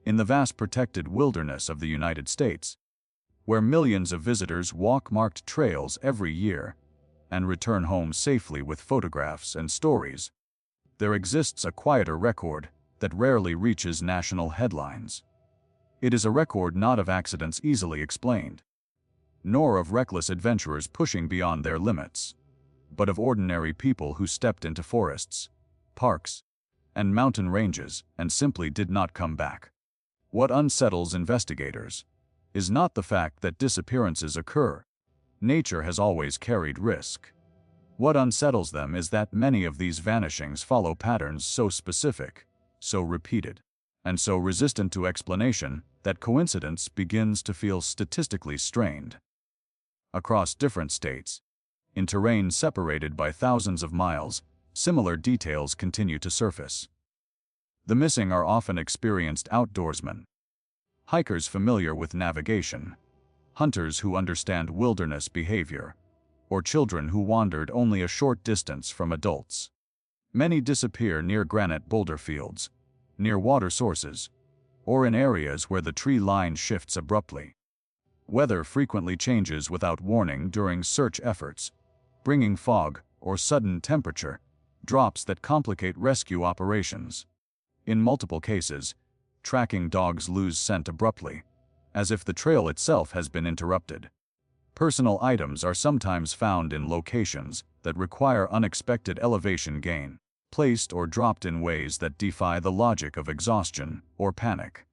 In the vast protected wilderness of the United States, where millions of visitors walk marked trails every year and return home safely with photographs and stories, there exists a quieter record that rarely reaches national headlines. It is a record not of accidents easily explained, nor of reckless adventurers pushing beyond their limits, but of ordinary people who stepped into forests, parks, and mountain ranges and simply did not come back. What unsettles investigators is not the fact that disappearances occur. Nature has always carried risk. What unsettles them is that many of these vanishings follow patterns so specific, so repeated, and so resistant to explanation that coincidence begins to feel statistically strained. Across different states, in terrain separated by thousands of miles, similar details continue to surface. The missing are often experienced outdoorsmen, hikers familiar with navigation, hunters who understand wilderness behavior, or children who wandered only a short distance from adults. Many disappear near granite boulder fields, near water sources, or in areas where the tree line shifts abruptly. Weather frequently changes without warning during search efforts, bringing fog or sudden temperature drops that complicate rescue operations. In multiple cases, tracking dogs lose scent abruptly, as if the trail itself has been interrupted. Personal items are sometimes found in locations that require unexpected elevation gain, placed or dropped in ways that defy the logic of exhaustion or panic.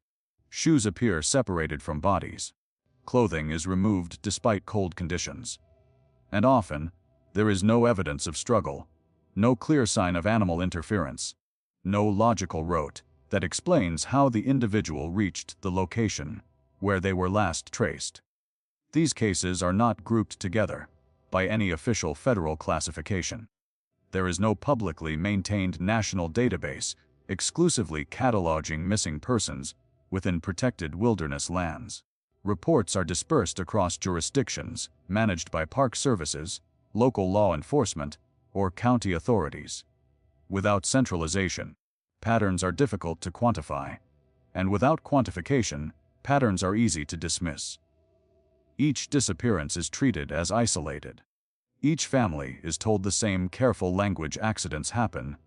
Shoes appear separated from bodies. Clothing is removed despite cold conditions. And often, there is no evidence of struggle, no clear sign of animal interference, no logical route that explains how the individual reached the location where they were last traced. These cases are not grouped together by any official federal classification. There is no publicly maintained national database exclusively cataloging missing persons within protected wilderness lands. Reports are dispersed across jurisdictions managed by park services, local law enforcement, or county authorities. Without centralization, patterns are difficult to quantify, and without quantification, patterns are easy to dismiss. Each disappearance is treated as isolated. Each family is told the same careful language: accidents happen,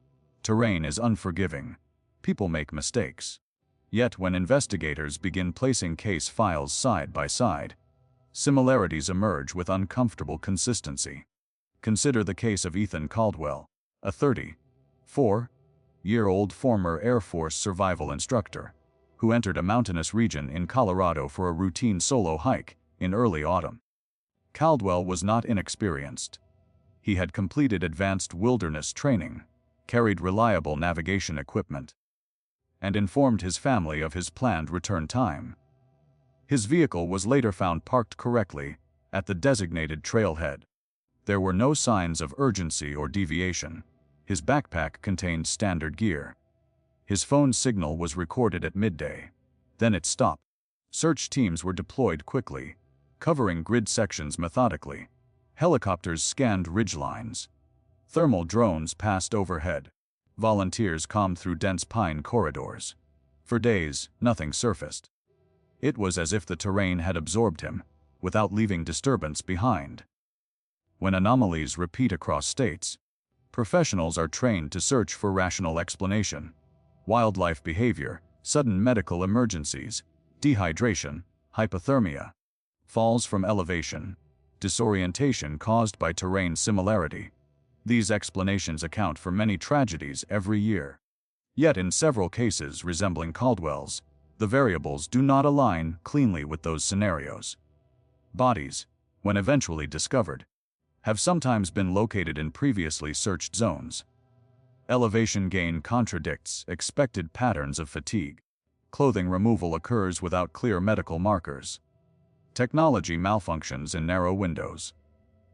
terrain is unforgiving, people make mistakes. Yet when investigators begin placing case files side by side, similarities emerge with uncomfortable consistency. Consider the case of Ethan Caldwell, a 34-year-old former Air Force survival instructor, who entered a mountainous region in Colorado for a routine solo hike in early autumn. Caldwell was not inexperienced. He had completed advanced wilderness training, carried reliable navigation equipment, and informed his family of his planned return time. His vehicle was later found parked correctly at the designated trailhead. There were no signs of urgency or deviation. His backpack contained standard gear. His phone signal was recorded at midday. Then it stopped. Search teams were deployed quickly, covering grid sections methodically. Helicopters scanned ridgelines. Thermal drones passed overhead. Volunteers combed through dense pine corridors. For days, nothing surfaced. It was as if the terrain had absorbed him, without leaving disturbance behind. When anomalies repeat across states, professionals are trained to search for rational explanation. Wildlife behavior, sudden medical emergencies, dehydration, hypothermia, falls from elevation, disorientation caused by terrain similarity. These explanations account for many tragedies every year. Yet in several cases resembling Caldwell's, the variables do not align cleanly with those scenarios. Bodies, when eventually discovered, have sometimes been located in previously searched zones. Elevation gain contradicts expected patterns of fatigue. Clothing removal occurs without clear medical markers. Technology malfunctions in narrow windows.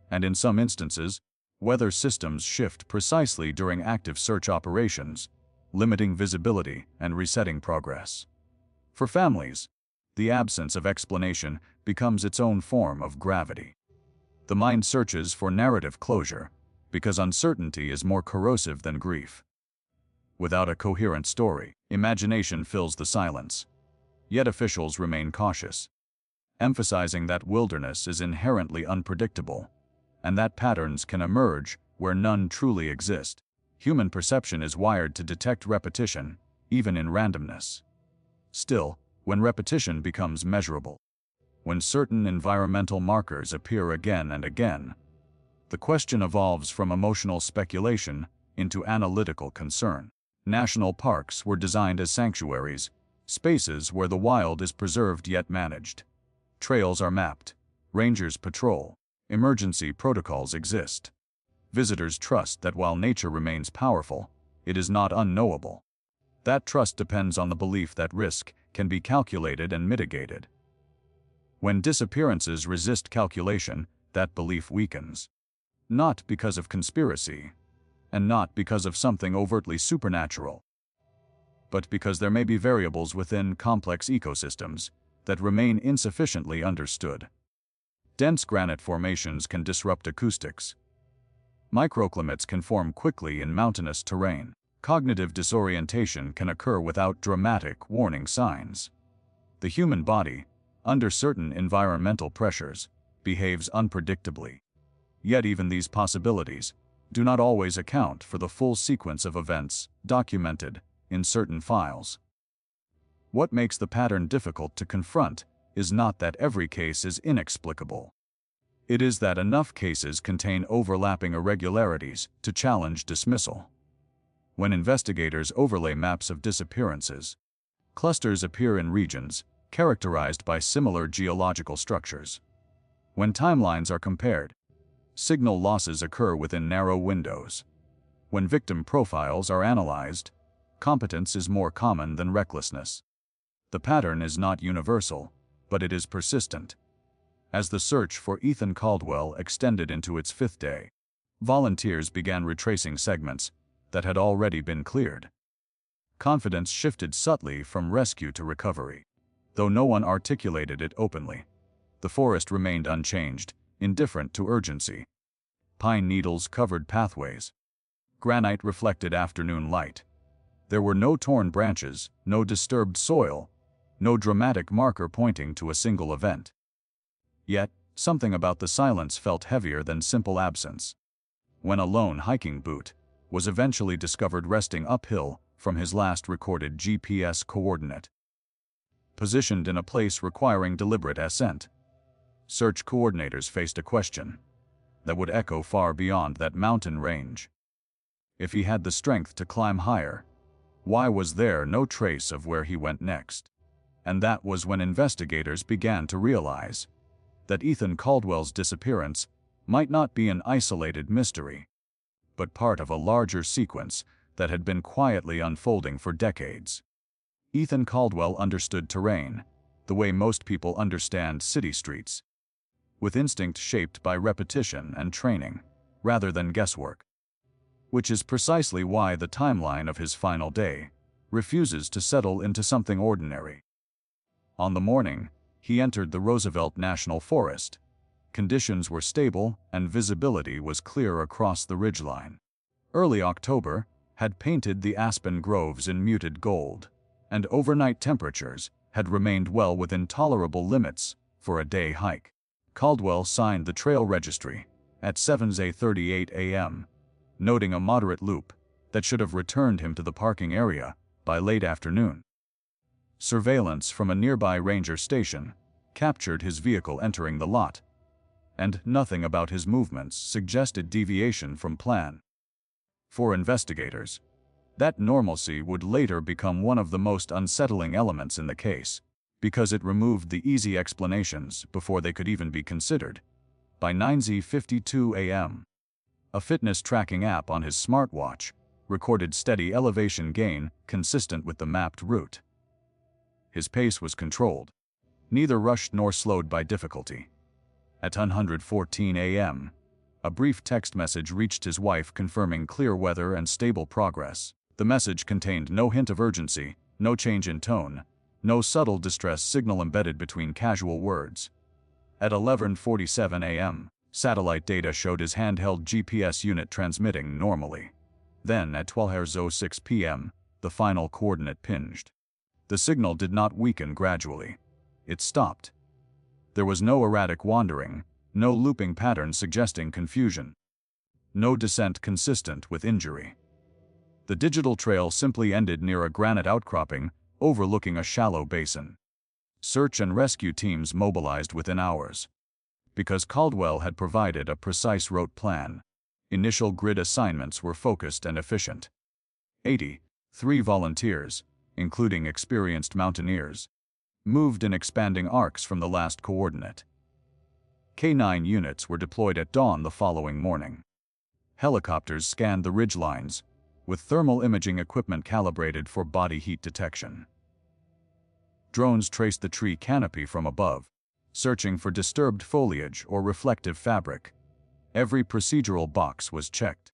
And in some instances, weather systems shift precisely during active search operations, limiting visibility and resetting progress. For families, the absence of explanation becomes its own form of gravity. The mind searches for narrative closure, because uncertainty is more corrosive than grief. Without a coherent story, imagination fills the silence. Yet officials remain cautious, emphasizing that wilderness is inherently unpredictable, and that patterns can emerge where none truly exist. Human perception is wired to detect repetition, even in randomness. Still, when repetition becomes measurable, when certain environmental markers appear again and again, the question evolves from emotional speculation into analytical concern. National parks were designed as sanctuaries, spaces where the wild is preserved yet managed. Trails are mapped, rangers patrol, emergency protocols exist. Visitors trust that while nature remains powerful, it is not unknowable. That trust depends on the belief that risk can be calculated and mitigated. When disappearances resist calculation, that belief weakens. Not because of conspiracy, and not because of something overtly supernatural, but because there may be variables within complex ecosystems that remain insufficiently understood. Dense granite formations can disrupt acoustics. Microclimates can form quickly in mountainous terrain. Cognitive disorientation can occur without dramatic warning signs. The human body, under certain environmental pressures, behaves unpredictably. Yet even these possibilities do not always account for the full sequence of events documented in certain files. What makes the pattern difficult to confront is not that every case is inexplicable. It is that enough cases contain overlapping irregularities to challenge dismissal. When investigators overlay maps of disappearances, clusters appear in regions characterized by similar geological structures. When timelines are compared, signal losses occur within narrow windows. When victim profiles are analyzed, competence is more common than recklessness. The pattern is not universal, but it is persistent. As the search for Ethan Caldwell extended into its fifth day, volunteers began retracing segments that had already been cleared. Confidence shifted subtly from rescue to recovery. Though no one articulated it openly, the forest remained unchanged, indifferent to urgency. Pine needles covered pathways. Granite reflected afternoon light. There were no torn branches, no disturbed soil, no dramatic marker pointing to a single event. Yet, something about the silence felt heavier than simple absence. When a lone hiking boot was eventually discovered resting uphill from his last recorded GPS coordinate, positioned in a place requiring deliberate ascent, search coordinators faced a question that would echo far beyond that mountain range. If he had the strength to climb higher, why was there no trace of where he went next? And that was when investigators began to realize that Ethan Caldwell's disappearance might not be an isolated mystery, but part of a larger sequence that had been quietly unfolding for decades. Ethan Caldwell understood terrain, the way most people understand city streets, with instinct shaped by repetition and training, rather than guesswork. Which is precisely why the timeline of his final day refuses to settle into something ordinary. On the morning he entered the Roosevelt National Forest, conditions were stable and visibility was clear across the ridgeline. Early October had painted the aspen groves in muted gold, and overnight temperatures had remained well within tolerable limits for a day hike. Caldwell signed the trail registry at 7:38 a.m., noting a moderate loop that should have returned him to the parking area by late afternoon. Surveillance from a nearby ranger station captured his vehicle entering the lot, and nothing about his movements suggested deviation from plan. For investigators, that normalcy would later become one of the most unsettling elements in the case, because it removed the easy explanations before they could even be considered. By 9:52 a.m., a fitness tracking app on his smartwatch recorded steady elevation gain consistent with the mapped route. His pace was controlled, neither rushed nor slowed by difficulty. At 10:14 a.m., a brief text message reached his wife confirming clear weather and stable progress. The message contained no hint of urgency, no change in tone, no subtle distress signal embedded between casual words. At 11:47 a.m., satellite data showed his handheld GPS unit transmitting normally. Then, at 12:06 p.m., the final coordinate pinged. The signal did not weaken gradually. It stopped. There was no erratic wandering, no looping pattern suggesting confusion, no descent consistent with injury. The digital trail simply ended near a granite outcropping overlooking a shallow basin. Search and rescue teams mobilized within hours. Because Caldwell had provided a precise route plan, initial grid assignments were focused and efficient. 83 volunteers, including experienced mountaineers, moved in expanding arcs from the last coordinate. K-9 units were deployed at dawn the following morning. Helicopters scanned the ridgelines, with thermal imaging equipment calibrated for body heat detection. Drones traced the tree canopy from above, searching for disturbed foliage or reflective fabric. Every procedural box was checked,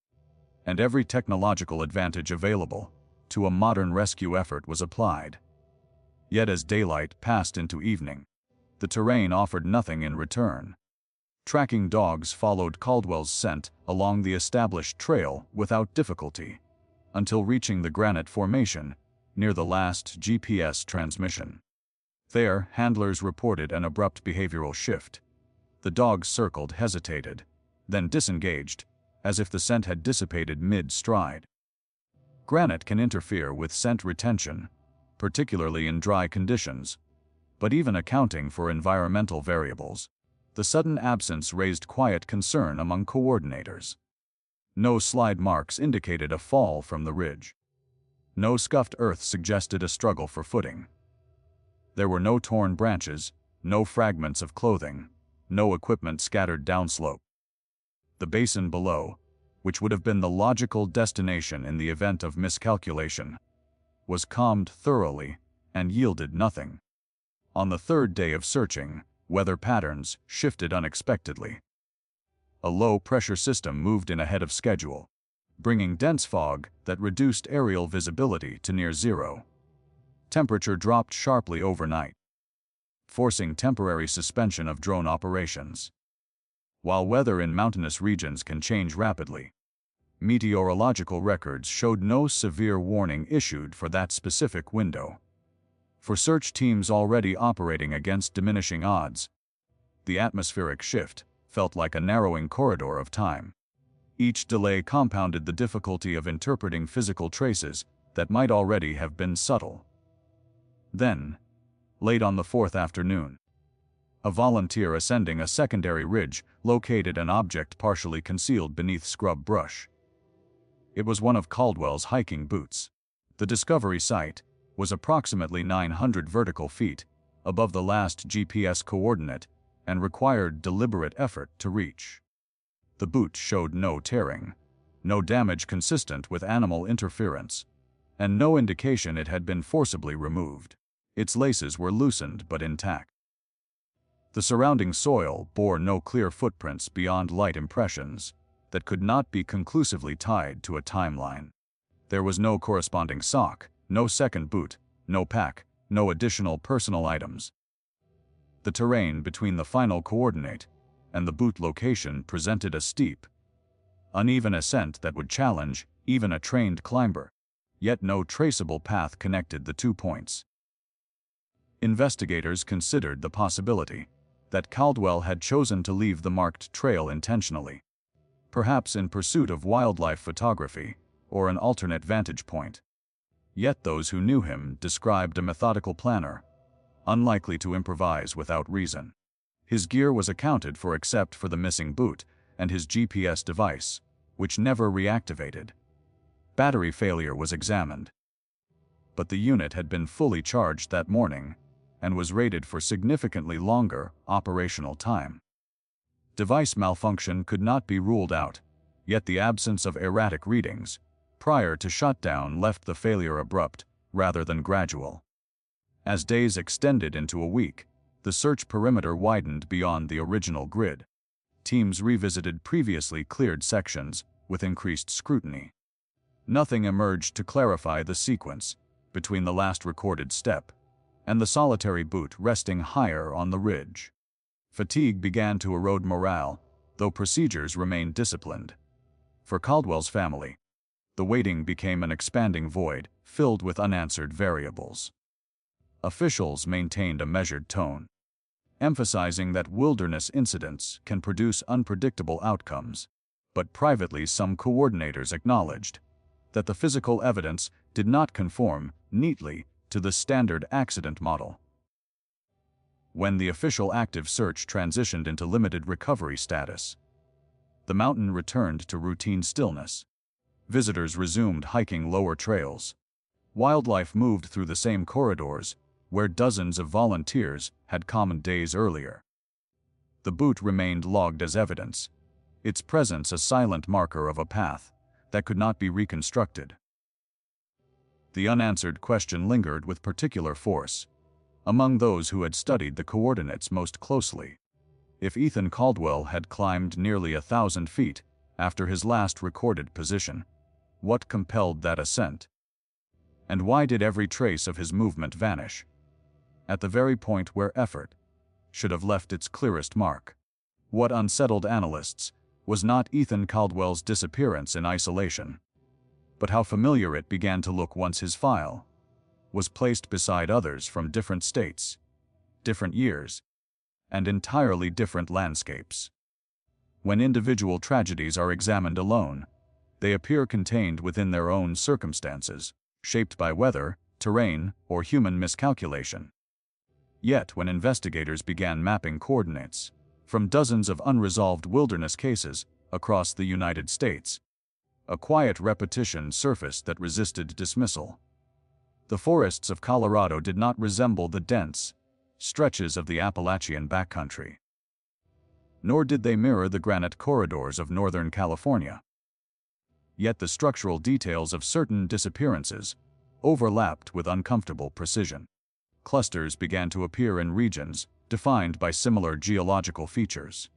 and every technological advantage available to a modern rescue effort was applied. Yet as daylight passed into evening, the terrain offered nothing in return. Tracking dogs followed Caldwell's scent along the established trail without difficulty, until reaching the granite formation near the last GPS transmission. There, handlers reported an abrupt behavioral shift. The dogs circled, hesitated, then disengaged, as if the scent had dissipated mid-stride. Granite can interfere with scent retention, particularly in dry conditions, but even accounting for environmental variables, the sudden absence raised quiet concern among coordinators. No slide marks indicated a fall from the ridge. No scuffed earth suggested a struggle for footing. There were no torn branches, no fragments of clothing, no equipment scattered downslope. The basin below, which would have been the logical destination in the event of miscalculation, was calmed thoroughly and yielded nothing. On the third day of searching, weather patterns shifted unexpectedly. A low-pressure system moved in ahead of schedule, bringing dense fog that reduced aerial visibility to near zero. Temperature dropped sharply overnight, forcing temporary suspension of drone operations. While weather in mountainous regions can change rapidly, meteorological records showed no severe warning issued for that specific window. For search teams already operating against diminishing odds, the atmospheric shift felt like a narrowing corridor of time. Each delay compounded the difficulty of interpreting physical traces that might already have been subtle. Then, late on the fourth afternoon, a volunteer ascending a secondary ridge located an object partially concealed beneath scrub brush. It was one of Caldwell's hiking boots. The discovery site was approximately 900 vertical feet above the last GPS coordinate and required deliberate effort to reach. The boot showed no tearing, no damage consistent with animal interference, and no indication it had been forcibly removed. Its laces were loosened but intact. The surrounding soil bore no clear footprints beyond light impressions that could not be conclusively tied to a timeline. There was no corresponding sock, no second boot, no pack, no additional personal items. The terrain between the final coordinate and the boot location presented a steep, uneven ascent that would challenge even a trained climber, yet no traceable path connected the 2 points. Investigators considered the possibility that Caldwell had chosen to leave the marked trail intentionally, perhaps in pursuit of wildlife photography or an alternate vantage point. Yet those who knew him described a methodical planner, unlikely to improvise without reason. His gear was accounted for except for the missing boot and his GPS device, which never reactivated. Battery failure was examined, but the unit had been fully charged that morning and was rated for significantly longer operational time. Device malfunction could not be ruled out, yet the absence of erratic readings prior to shutdown left the failure abrupt rather than gradual. As days extended into a week, the search perimeter widened beyond the original grid. Teams revisited previously cleared sections with increased scrutiny. Nothing emerged to clarify the sequence between the last recorded step and the solitary boot resting higher on the ridge. Fatigue began to erode morale, though procedures remained disciplined. For Caldwell's family, the waiting became an expanding void filled with unanswered variables. Officials maintained a measured tone, emphasizing that wilderness incidents can produce unpredictable outcomes. But privately, some coordinators acknowledged that the physical evidence did not conform neatly to the standard accident model. When the official active search transitioned into limited recovery status, the mountain returned to routine stillness. Visitors resumed hiking lower trails. Wildlife moved through the same corridors where dozens of volunteers had come days earlier. The boot remained logged as evidence, its presence a silent marker of a path that could not be reconstructed. The unanswered question lingered with particular force among those who had studied the coordinates most closely. If Ethan Caldwell had climbed nearly 1,000 feet after his last recorded position, what compelled that ascent? And why did every trace of his movement vanish at the very point where effort should have left its clearest mark? What unsettled analysts was not Ethan Caldwell's disappearance in isolation, but how familiar it began to look once his file was placed beside others from different states, different years, and entirely different landscapes. When individual tragedies are examined alone, they appear contained within their own circumstances, shaped by weather, terrain, or human miscalculation. Yet when investigators began mapping coordinates from dozens of unresolved wilderness cases across the United States, a quiet repetition surfaced that resisted dismissal. The forests of Colorado did not resemble the dense stretches of the Appalachian backcountry, nor did they mirror the granite corridors of Northern California. Yet the structural details of certain disappearances overlapped with uncomfortable precision. Clusters began to appear in regions defined by similar geological features.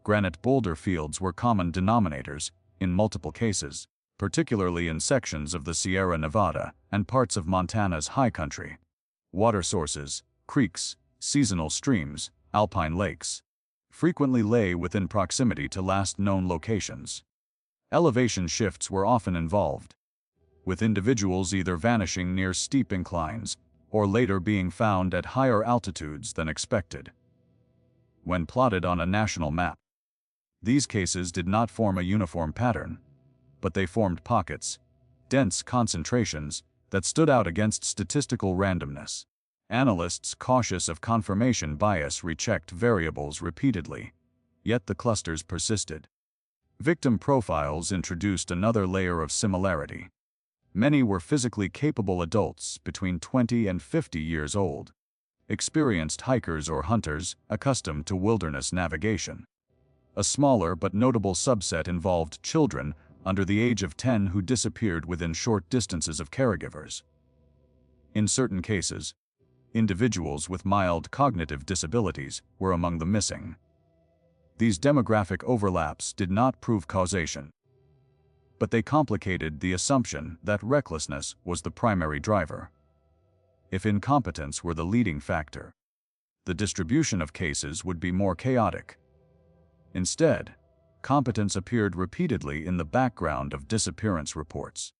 Granite boulder fields were common denominators in multiple cases, particularly in sections of the Sierra Nevada and parts of Montana's high country. Water sources, creeks, seasonal streams, alpine lakes, frequently lay within proximity to last known locations. Elevation shifts were often involved, with individuals either vanishing near steep inclines or later being found at higher altitudes than expected. When plotted on a national map, these cases did not form a uniform pattern, but they formed pockets, dense concentrations that stood out against statistical randomness. Analysts cautious of confirmation bias rechecked variables repeatedly, yet the clusters persisted. Victim profiles introduced another layer of similarity. Many were physically capable adults between 20 and 50 years old, experienced hikers or hunters accustomed to wilderness navigation. A smaller but notable subset involved children under the age of 10 who disappeared within short distances of caregivers. In certain cases, individuals with mild cognitive disabilities were among the missing. These demographic overlaps did not prove causation, but they complicated the assumption that recklessness was the primary driver. If incompetence were the leading factor, the distribution of cases would be more chaotic. Instead, competence appeared repeatedly in the background of disappearance reports.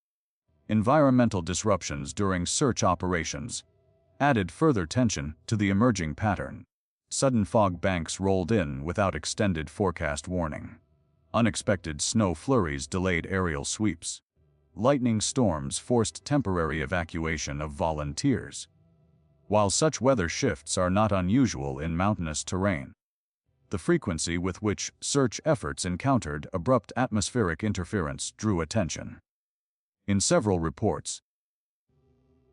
Environmental disruptions during search operations added further tension to the emerging pattern. Sudden fog banks rolled in without extended forecast warning. Unexpected snow flurries delayed aerial sweeps. Lightning storms forced temporary evacuation of volunteers. While such weather shifts are not unusual in mountainous terrain, the frequency with which search efforts encountered abrupt atmospheric interference drew attention. In several reports,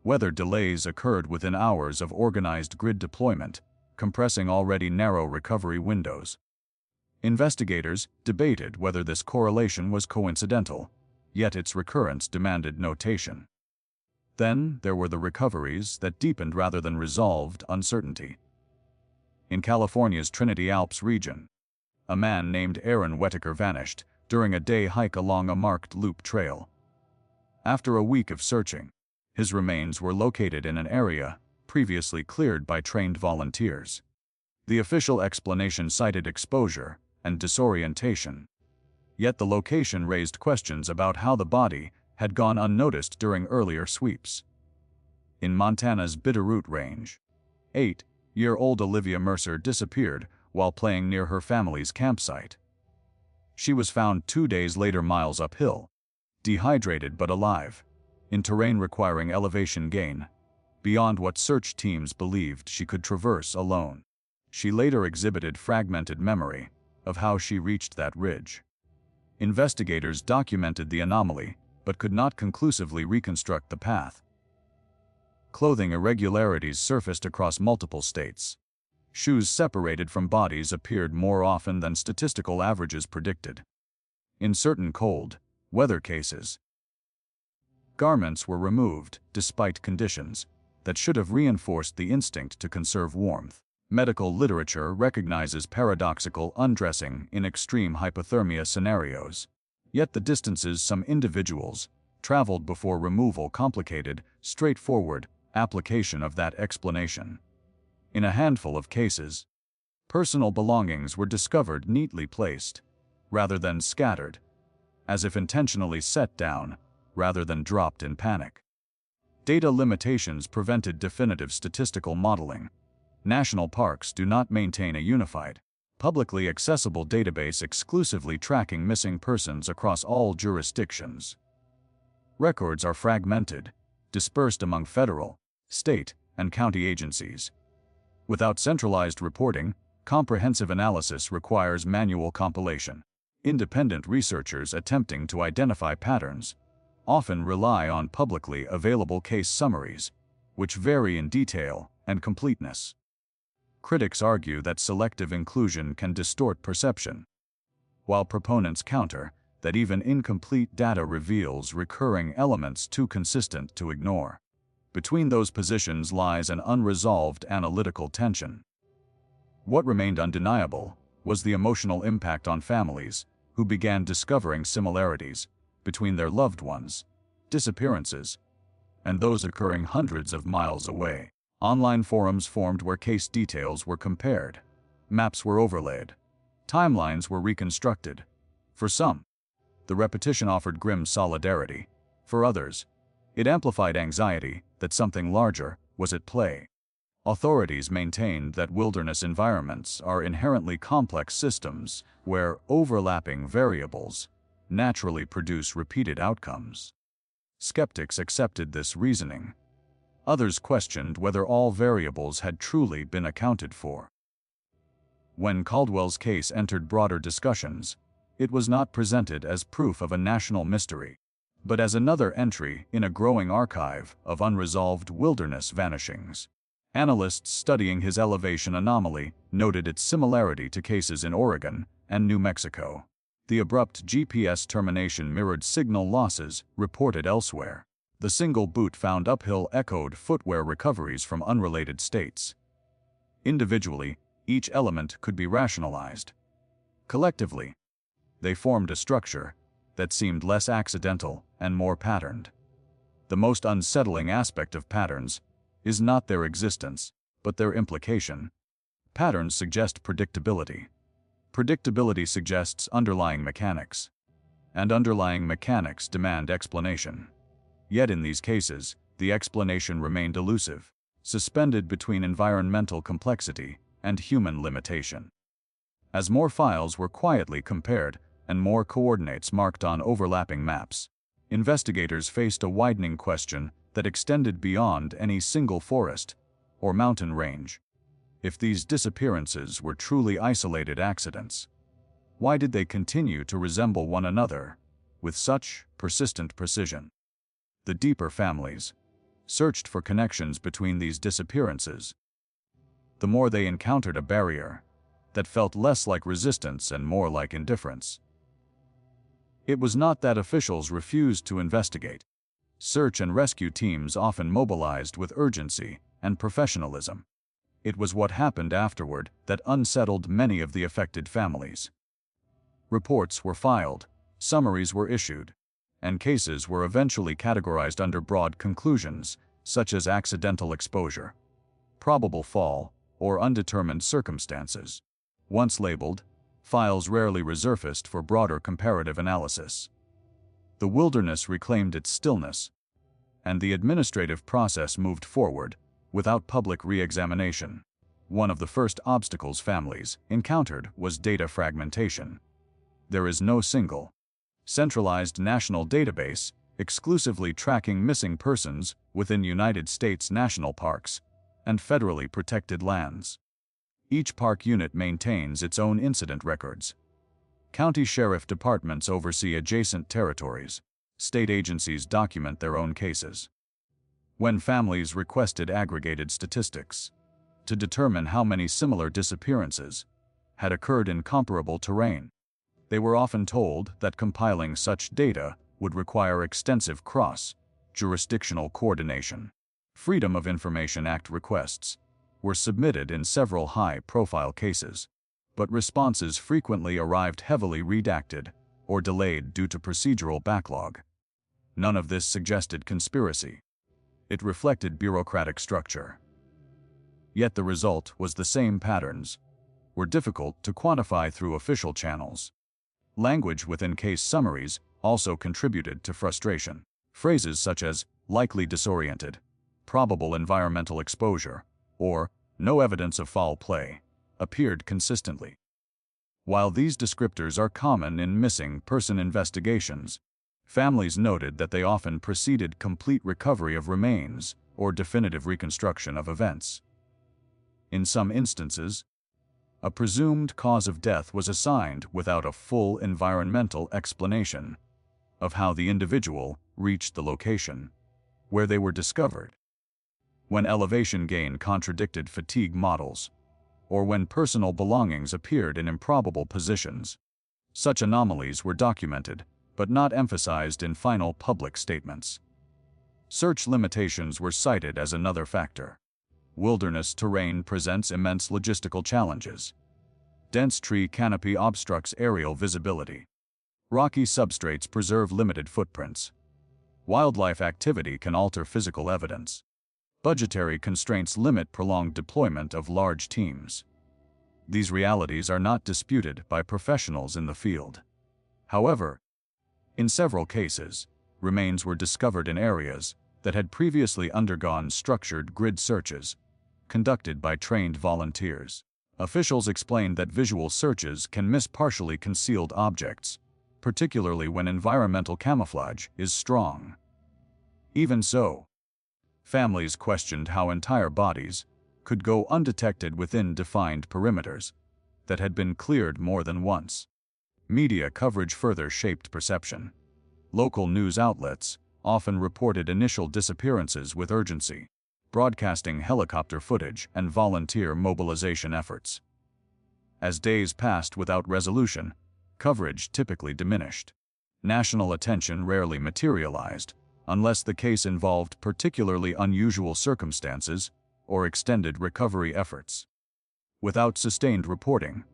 weather delays occurred within hours of organized grid deployment, compressing already narrow recovery windows. Investigators debated whether this correlation was coincidental, yet its recurrence demanded notation. Then there were the recoveries that deepened rather than resolved uncertainty. In California's Trinity Alps region, a man named Aaron Whitaker vanished during a day hike along a marked loop trail. After a week of searching, his remains were located in an area previously cleared by trained volunteers. The official explanation cited exposure and disorientation, yet the location raised questions about how the body had gone unnoticed during earlier sweeps. in Montana's Bitterroot Range. 8-year-old Olivia Mercer disappeared while playing near her family's campsite. She was found 2 days later miles uphill, dehydrated but alive, in terrain requiring elevation gain, beyond what search teams believed she could traverse alone. She later exhibited fragmented memory of how she reached that ridge. Investigators documented the anomaly, but could not conclusively reconstruct the path. Clothing irregularities surfaced across multiple states. Shoes separated from bodies appeared more often than statistical averages predicted. In certain cold weather cases, garments were removed despite conditions that should have reinforced the instinct to conserve warmth. Medical literature recognizes paradoxical undressing in extreme hypothermia scenarios. Yet the distances some individuals traveled before removal complicated straightforward application of that explanation. In a handful of cases, personal belongings were discovered neatly placed, rather than scattered, as if intentionally set down, rather than dropped in panic. Data limitations prevented definitive statistical modeling. National parks do not maintain a unified, publicly accessible database exclusively tracking missing persons across all jurisdictions. Records are fragmented, dispersed among federal, state, and county agencies. Without centralized reporting, comprehensive analysis requires manual compilation. Independent researchers attempting to identify patterns often rely on publicly available case summaries, which vary in detail and completeness. Critics argue that selective inclusion can distort perception, while proponents counter that even incomplete data reveals recurring elements too consistent to ignore. Between those positions lies an unresolved analytical tension. What remained undeniable was the emotional impact on families who began discovering similarities between their loved ones' disappearances and those occurring hundreds of miles away. Online forums formed where case details were compared, maps were overlaid, timelines were reconstructed. For some, the repetition offered grim solidarity. For others, it amplified anxiety that something larger was at play. Authorities maintained that wilderness environments are inherently complex systems where overlapping variables naturally produce repeated outcomes. Skeptics accepted this reasoning. Others questioned whether all variables had truly been accounted for. When Caldwell's case entered broader discussions, it was not presented as proof of a national mystery, but as another entry in a growing archive of unresolved wilderness vanishings. Analysts studying his elevation anomaly noted its similarity to cases in Oregon and New Mexico. The abrupt GPS termination mirrored signal losses reported elsewhere. The single boot found uphill echoed footwear recoveries from unrelated states. Individually, each element could be rationalized. Collectively, they formed a structure that seemed less accidental and more patterned. The most unsettling aspect of patterns is not their existence, but their implication. Patterns suggest predictability. Predictability suggests underlying mechanics. And underlying mechanics demand explanation. Yet in these cases, the explanation remained elusive, suspended between environmental complexity and human limitation. As more files were quietly compared and more coordinates marked on overlapping maps, investigators faced a widening question that extended beyond any single forest or mountain range. If these disappearances were truly isolated accidents, why did they continue to resemble one another with such persistent precision? The deeper families searched for connections between these disappearances. The more they encountered a barrier that felt less like resistance and more like indifference. It was not that officials refused to investigate. Search and rescue teams often mobilized with urgency and professionalism. It was what happened afterward that unsettled many of the affected families. Reports were filed, summaries were issued, and cases were eventually categorized under broad conclusions, such as accidental exposure, probable fall, or undetermined circumstances. Once labeled, files rarely resurfaced for broader comparative analysis. The wilderness reclaimed its stillness, and the administrative process moved forward without public re-examination. One of the first obstacles families encountered was data fragmentation. There is no single, centralized national database exclusively tracking missing persons within United States national parks and federally protected lands. Each park unit maintains its own incident records. County sheriff departments oversee adjacent territories. State agencies document their own cases. When families requested aggregated statistics to determine how many similar disappearances had occurred in comparable terrain, they were often told that compiling such data would require extensive cross-jurisdictional coordination. Freedom of Information Act requests were submitted in several high-profile cases, but responses frequently arrived heavily redacted or delayed due to procedural backlog. None of this suggested conspiracy. It reflected bureaucratic structure. Yet the result was the same: patterns were difficult to quantify through official channels. Language within case summaries also contributed to frustration. Phrases such as likely disoriented, probable environmental exposure, or no evidence of foul play appeared consistently. While these descriptors are common in missing person investigations, families noted that they often preceded complete recovery of remains or definitive reconstruction of events. In some instances, a presumed cause of death was assigned without a full environmental explanation of how the individual reached the location where they were discovered. When elevation gain contradicted fatigue models, or when personal belongings appeared in improbable positions, such anomalies were documented but not emphasized in final public statements. Search limitations were cited as another factor. Wilderness terrain presents immense logistical challenges. Dense tree canopy obstructs aerial visibility. Rocky substrates preserve limited footprints. Wildlife activity can alter physical evidence. Budgetary constraints limit prolonged deployment of large teams. These realities are not disputed by professionals in the field. However, in several cases, remains were discovered in areas that had previously undergone structured grid searches, conducted by trained volunteers. Officials explained that visual searches can miss partially concealed objects, particularly when environmental camouflage is strong. Even so, families questioned how entire bodies could go undetected within defined perimeters that had been cleared more than once. Media coverage further shaped perception. Local news outlets often reported initial disappearances with urgency, broadcasting helicopter footage and volunteer mobilization efforts. As days passed without resolution, coverage typically diminished. National attention rarely materialized, unless the case involved particularly unusual circumstances or extended recovery efforts. Without sustained reporting,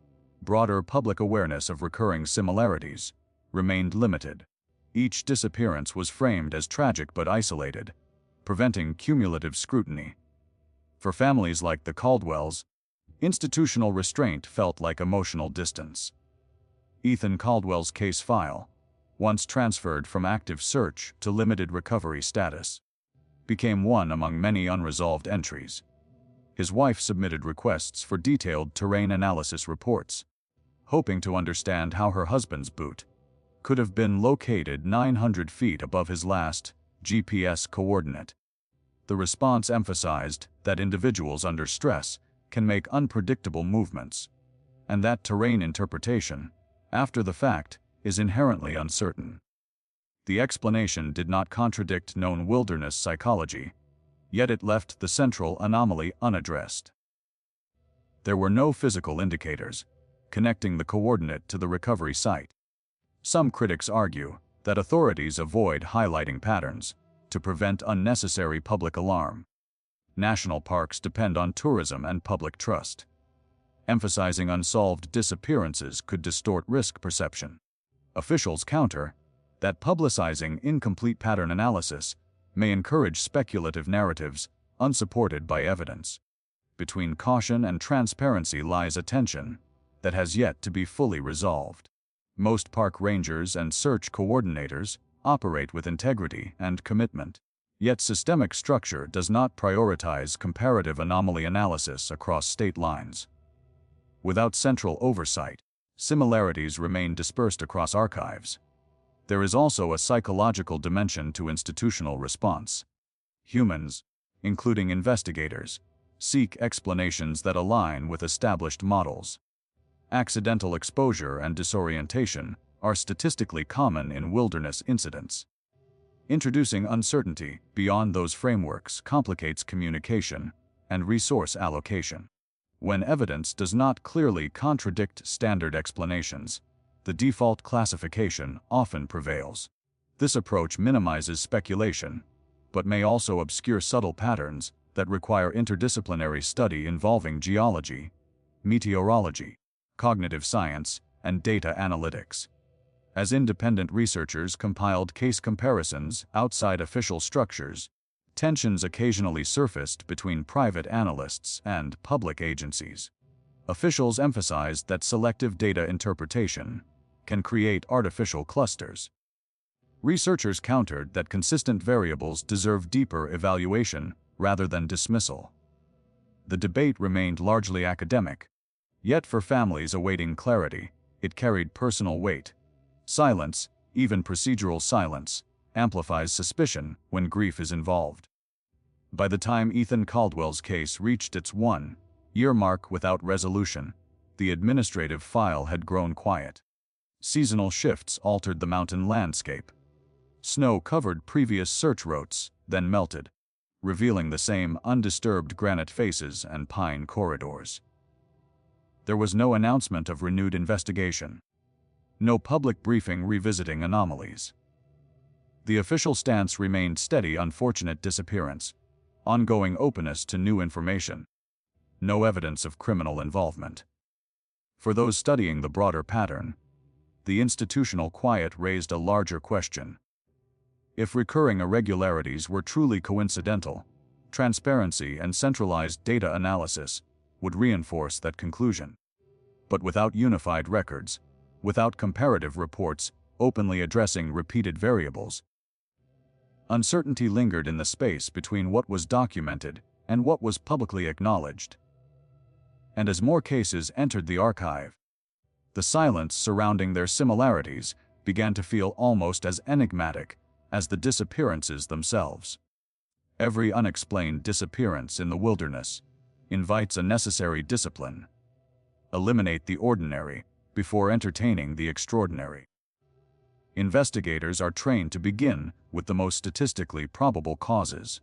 broader public awareness of recurring similarities remained limited. Each disappearance was framed as tragic but isolated, preventing cumulative scrutiny. For families like the Caldwells, institutional restraint felt like emotional distance. Ethan Caldwell's case file, once transferred from active search to limited recovery status, became one among many unresolved entries. His wife submitted requests for detailed terrain analysis reports, hoping to understand how her husband's boot could have been located 900 feet above his last GPS coordinate. The response emphasized that individuals under stress can make unpredictable movements, and that terrain interpretation, after the fact, is inherently uncertain. The explanation did not contradict known wilderness psychology, yet it left the central anomaly unaddressed. There were no physical indicators connecting the coordinate to the recovery site. Some critics argue that authorities avoid highlighting patterns to prevent unnecessary public alarm. National parks depend on tourism and public trust. Emphasizing unsolved disappearances could distort risk perception. Officials counter that publicizing incomplete pattern analysis may encourage speculative narratives unsupported by evidence. Between caution and transparency lies a tension that has yet to be fully resolved. Most park rangers and search coordinators operate with integrity and commitment. Yet systemic structure does not prioritize comparative anomaly analysis across state lines. Without central oversight, similarities remain dispersed across archives. There is also a psychological dimension to institutional response. Humans, including investigators, seek explanations that align with established models. Accidental exposure and disorientation are statistically common in wilderness incidents. Introducing uncertainty beyond those frameworks complicates communication and resource allocation. When evidence does not clearly contradict standard explanations, the default classification often prevails. This approach minimizes speculation, but may also obscure subtle patterns that require interdisciplinary study involving geology, meteorology, cognitive science, and data analytics. As independent researchers compiled case comparisons outside official structures, tensions occasionally surfaced between private analysts and public agencies. Officials emphasized that selective data interpretation can create artificial clusters. Researchers countered that consistent variables deserve deeper evaluation rather than dismissal. The debate remained largely academic, yet for families awaiting clarity, it carried personal weight. Silence, even procedural silence, amplifies suspicion when grief is involved. By the time Ethan Caldwell's case reached its 1-year mark without resolution, the administrative file had grown quiet. Seasonal shifts altered the mountain landscape. Snow covered previous search routes, then melted, revealing the same undisturbed granite faces and pine corridors. There was no announcement of renewed investigation. No public briefing revisiting anomalies. The official stance remained steady: unfortunate disappearance, ongoing openness to new information. No evidence of criminal involvement. For those studying the broader pattern, the institutional quiet raised a larger question. If recurring irregularities were truly coincidental, transparency and centralized data analysis would reinforce that conclusion. But without unified records, without comparative reports openly addressing repeated variables, uncertainty lingered in the space between what was documented and what was publicly acknowledged. And as more cases entered the archive, the silence surrounding their similarities began to feel almost as enigmatic as the disappearances themselves. Every unexplained disappearance in the wilderness invites a necessary discipline. Eliminate the ordinary before entertaining the extraordinary. Investigators are trained to begin with the most statistically probable causes,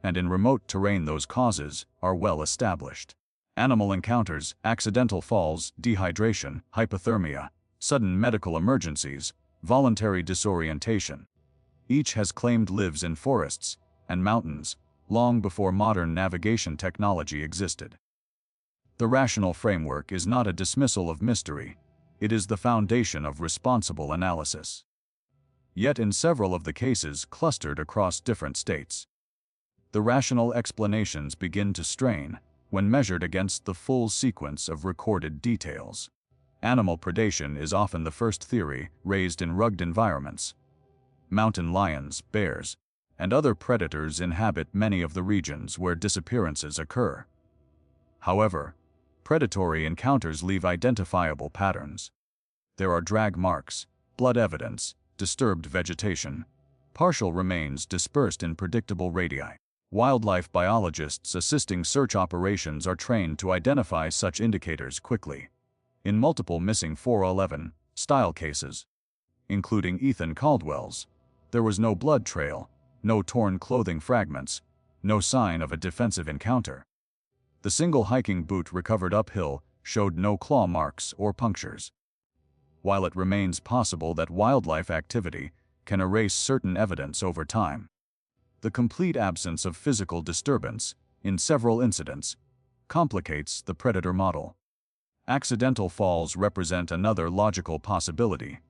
and in remote terrain those causes are well established. Animal encounters, accidental falls, dehydration, hypothermia, sudden medical emergencies, voluntary disorientation. Each has claimed lives in forests and mountains long before modern navigation technology existed. The rational framework is not a dismissal of mystery, it is the foundation of responsible analysis. Yet in several of the cases clustered across different states, the rational explanations begin to strain when measured against the full sequence of recorded details. Animal predation is often the first theory raised in rugged environments. Mountain lions, bears, and other predators inhabit many of the regions where disappearances occur. However, predatory encounters leave identifiable patterns. There are drag marks, blood evidence, disturbed vegetation, partial remains dispersed in predictable radii. Wildlife biologists assisting search operations are trained to identify such indicators quickly. In multiple missing 411 style cases, including Ethan Caldwell's, there was no blood trail, no torn clothing fragments, no sign of a defensive encounter. The single hiking boot recovered uphill showed no claw marks or punctures. While it remains possible that wildlife activity can erase certain evidence over time, the complete absence of physical disturbance, in several incidents, complicates the predator model. Accidental falls represent another logical possibility,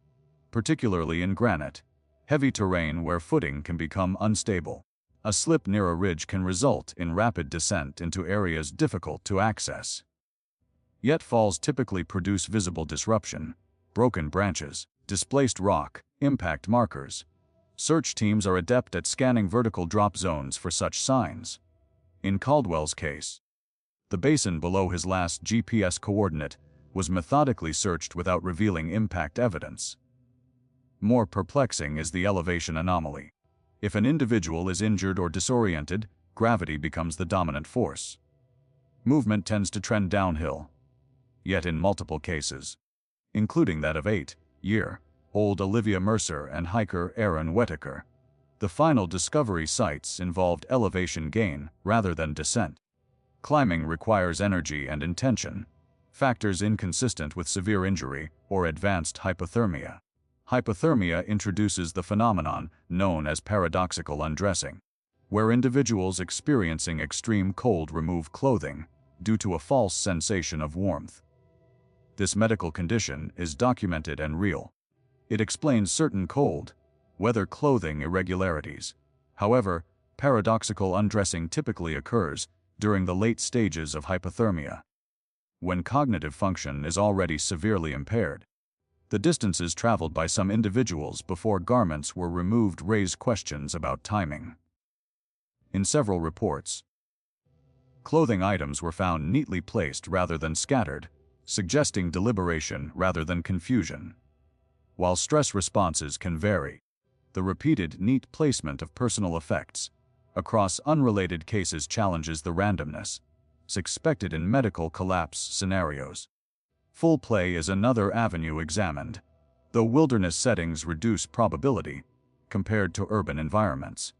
particularly in granite, heavy terrain where footing can become unstable. A slip near a ridge can result in rapid descent into areas difficult to access. Yet falls typically produce visible disruption, broken branches, displaced rock, impact markers, Search teams are adept at scanning vertical drop zones for such signs. In Caldwell's case, the basin below his last GPS coordinate was methodically searched without revealing impact evidence. More perplexing is the elevation anomaly. If an individual is injured or disoriented, gravity becomes the dominant force. Movement tends to trend downhill. Yet in multiple cases, including that of 8-year-old Olivia Mercer and hiker Aaron Whittaker, the final discovery sites involved elevation gain rather than descent. Climbing requires energy and intention, factors inconsistent with severe injury or advanced hypothermia. Hypothermia introduces the phenomenon known as paradoxical undressing, where individuals experiencing extreme cold remove clothing due to a false sensation of warmth. This medical condition is documented and real. It explains certain cold weather clothing irregularities. However, paradoxical undressing typically occurs during the late stages of hypothermia, when cognitive function is already severely impaired. The distances traveled by some individuals before garments were removed raise questions about timing. In several reports, clothing items were found neatly placed rather than scattered, suggesting deliberation rather than confusion. While stress responses can vary, the repeated neat placement of personal effects across unrelated cases challenges the randomness expected in medical collapse scenarios. Full play is another avenue examined, though wilderness settings reduce probability compared to urban environments.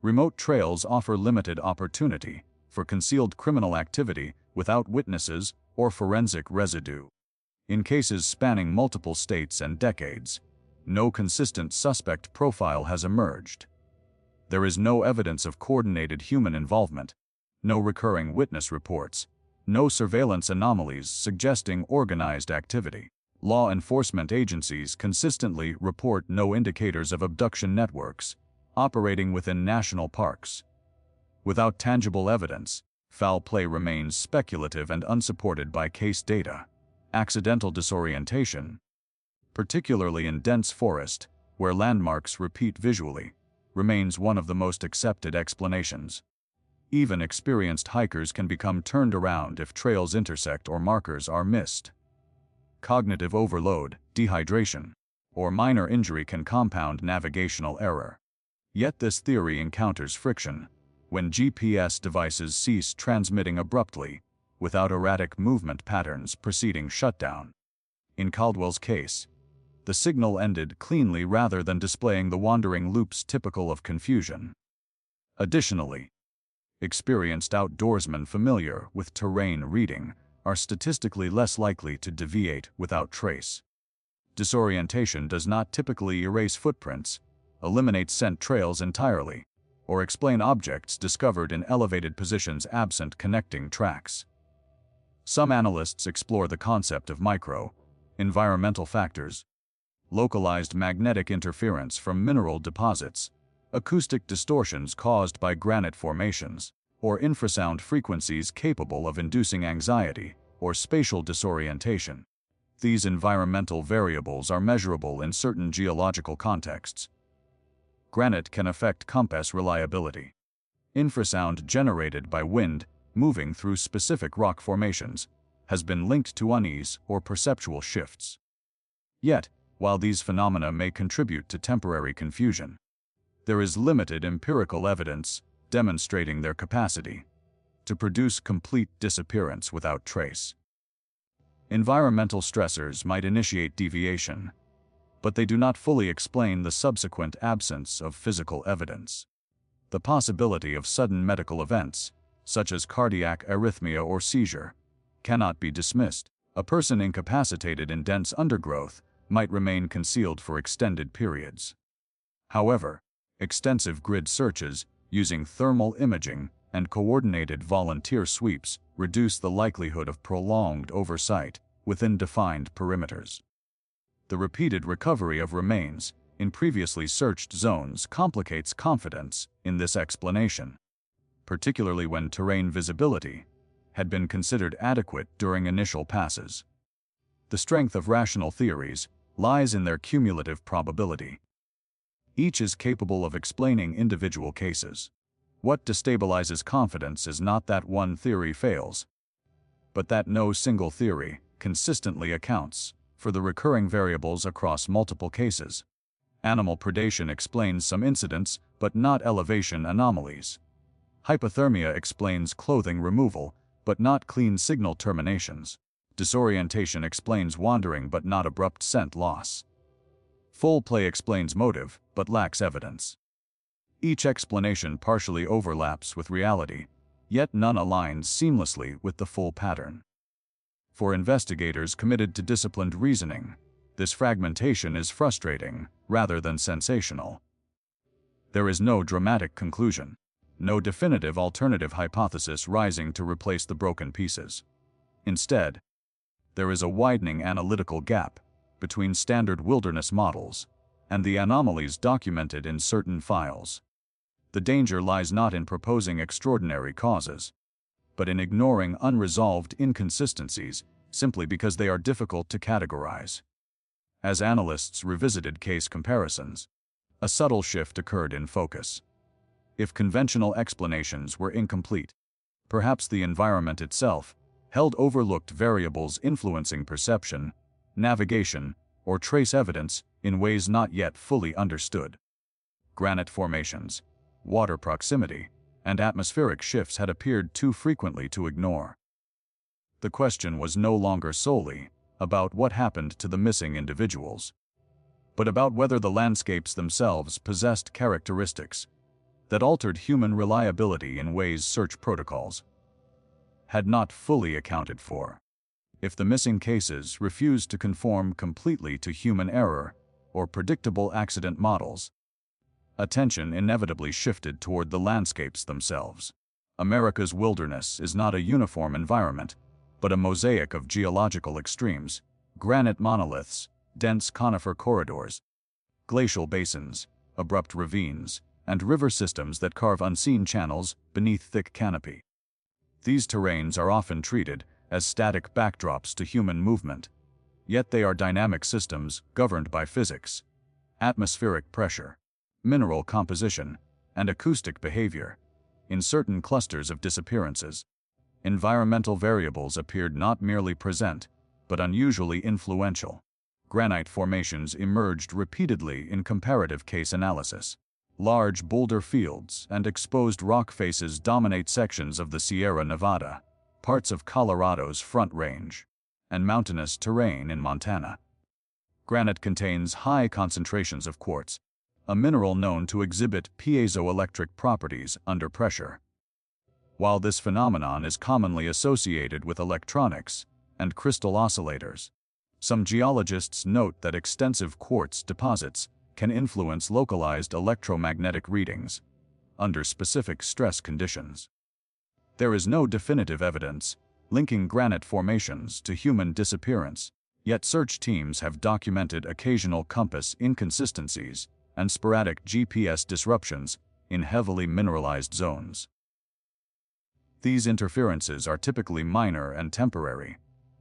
Remote trails offer limited opportunity for concealed criminal activity without witnesses or forensic residue. In cases spanning multiple states and decades, no consistent suspect profile has emerged. There is no evidence of coordinated human involvement, no recurring witness reports, no surveillance anomalies suggesting organized activity. Law enforcement agencies consistently report no indicators of abduction networks operating within national parks. Without tangible evidence, foul play remains speculative and unsupported by case data. Accidental disorientation, particularly in dense forest, where landmarks repeat visually, remains one of the most accepted explanations. Even experienced hikers can become turned around if trails intersect or markers are missed. Cognitive overload, dehydration, or minor injury can compound navigational error. Yet this theory encounters friction when GPS devices cease transmitting abruptly, without erratic movement patterns preceding shutdown. In Caldwell's case, the signal ended cleanly rather than displaying the wandering loops typical of confusion. Additionally, experienced outdoorsmen familiar with terrain reading are statistically less likely to deviate without trace. Disorientation does not typically erase footprints, eliminate scent trails entirely, or explain objects discovered in elevated positions absent connecting tracks. Some analysts explore the concept of environmental factors, localized magnetic interference from mineral deposits, acoustic distortions caused by granite formations, or infrasound frequencies capable of inducing anxiety or spatial disorientation. These environmental variables are measurable in certain geological contexts. Granite can affect compass reliability. Infrasound generated by wind moving through specific rock formations has been linked to unease or perceptual shifts. Yet, while these phenomena may contribute to temporary confusion, there is limited empirical evidence demonstrating their capacity to produce complete disappearance without trace. Environmental stressors might initiate deviation, but they do not fully explain the subsequent absence of physical evidence. The possibility of sudden medical events, such as cardiac arrhythmia or seizure, cannot be dismissed. A person incapacitated in dense undergrowth might remain concealed for extended periods. However, extensive grid searches using thermal imaging and coordinated volunteer sweeps reduce the likelihood of prolonged oversight within defined perimeters. The repeated recovery of remains in previously searched zones complicates confidence in this explanation, particularly when terrain visibility had been considered adequate during initial passes. The strength of rational theories lies in their cumulative probability. Each is capable of explaining individual cases. What destabilizes confidence is not that one theory fails, but that no single theory consistently accounts for the recurring variables across multiple cases. Animal predation explains some incidents, but not elevation anomalies. Hypothermia explains clothing removal, but not clean signal terminations. Disorientation explains wandering but not abrupt scent loss. Foul play explains motive, but lacks evidence. Each explanation partially overlaps with reality, yet none aligns seamlessly with the full pattern. For investigators committed to disciplined reasoning, this fragmentation is frustrating rather than sensational. There is no dramatic conclusion, no definitive alternative hypothesis rising to replace the broken pieces. Instead, there is a widening analytical gap between standard wilderness models and the anomalies documented in certain files. The danger lies not in proposing extraordinary causes, but in ignoring unresolved inconsistencies simply because they are difficult to categorize. As analysts revisited case comparisons, a subtle shift occurred in focus. If conventional explanations were incomplete, perhaps the environment itself held overlooked variables influencing perception, navigation, or trace evidence in ways not yet fully understood. Granite formations, water proximity, and atmospheric shifts had appeared too frequently to ignore. The question was no longer solely about what happened to the missing individuals, but about whether the landscapes themselves possessed characteristics that altered human reliability in ways search protocols had not fully accounted for. If the missing cases refused to conform completely to human error or predictable accident models, attention inevitably shifted toward the landscapes themselves. America's wilderness is not a uniform environment, but a mosaic of geological extremes: granite monoliths, dense conifer corridors, glacial basins, abrupt ravines, and river systems that carve unseen channels beneath thick canopy. These terrains are often treated as static backdrops to human movement, yet they are dynamic systems governed by physics, atmospheric pressure, mineral composition, and acoustic behavior. In certain clusters of disappearances, environmental variables appeared not merely present, but unusually influential. Granite formations emerged repeatedly in comparative case analysis. Large boulder fields and exposed rock faces dominate sections of the Sierra Nevada, parts of Colorado's Front Range, and mountainous terrain in Montana. Granite contains high concentrations of quartz, a mineral known to exhibit piezoelectric properties under pressure. While this phenomenon is commonly associated with electronics and crystal oscillators, some geologists note that extensive quartz deposits can influence localized electromagnetic readings under specific stress conditions. There is no definitive evidence linking granite formations to human disappearance, yet search teams have documented occasional compass inconsistencies and sporadic GPS disruptions in heavily mineralized zones. These interferences are typically minor and temporary,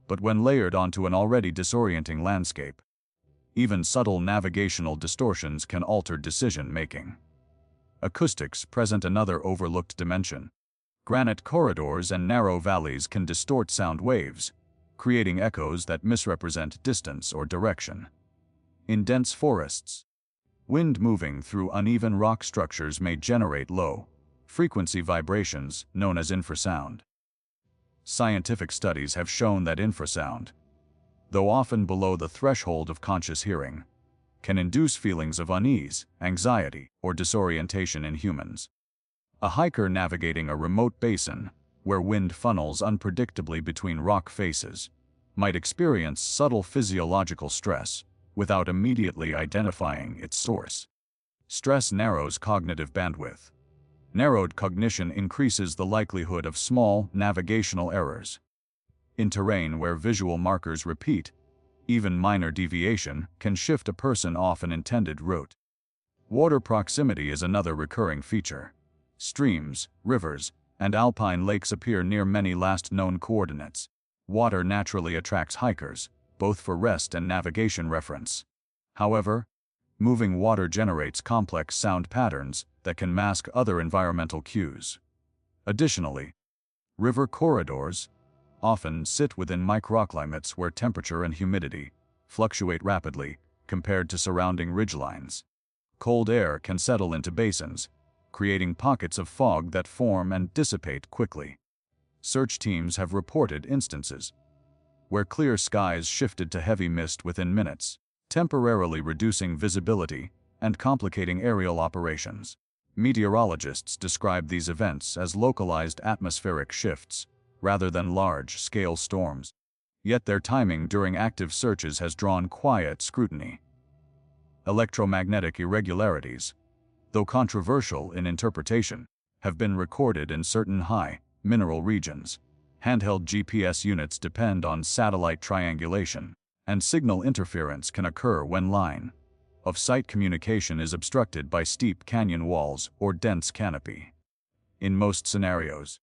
but when layered onto an already disorienting landscape, even subtle navigational distortions can alter decision-making. Acoustics present another overlooked dimension. Granite corridors and narrow valleys can distort sound waves, creating echoes that misrepresent distance or direction. In dense forests, wind moving through uneven rock structures may generate low-frequency vibrations known as infrasound. Scientific studies have shown that infrasound, though often below the threshold of conscious hearing, can induce feelings of unease, anxiety, or disorientation in humans. A hiker navigating a remote basin, where wind funnels unpredictably between rock faces, might experience subtle physiological stress without immediately identifying its source. Stress narrows cognitive bandwidth. Narrowed cognition increases the likelihood of small navigational errors. In terrain where visual markers repeat, even minor deviation can shift a person off an intended route. Water proximity is another recurring feature. Streams, rivers, and alpine lakes appear near many last known coordinates. Water naturally attracts hikers, both for rest and navigation reference. However, Moving water generates complex sound patterns that can mask other environmental cues. Additionally, river corridors often sit within microclimates where temperature and humidity fluctuate rapidly compared to surrounding ridgelines. Cold air can settle into basins, creating pockets of fog that form and dissipate quickly. Search teams have reported instances where clear skies shifted to heavy mist within minutes, temporarily reducing visibility and complicating aerial operations. Meteorologists describe these events as localized atmospheric shifts, rather than large-scale storms. Yet their timing during active searches has drawn quiet scrutiny. Electromagnetic irregularities, though controversial in interpretation, have been recorded in certain high mineral regions. Handheld GPS units depend on satellite triangulation, and signal interference can occur when line of sight communication is obstructed by steep canyon walls or dense canopy. In most scenarios,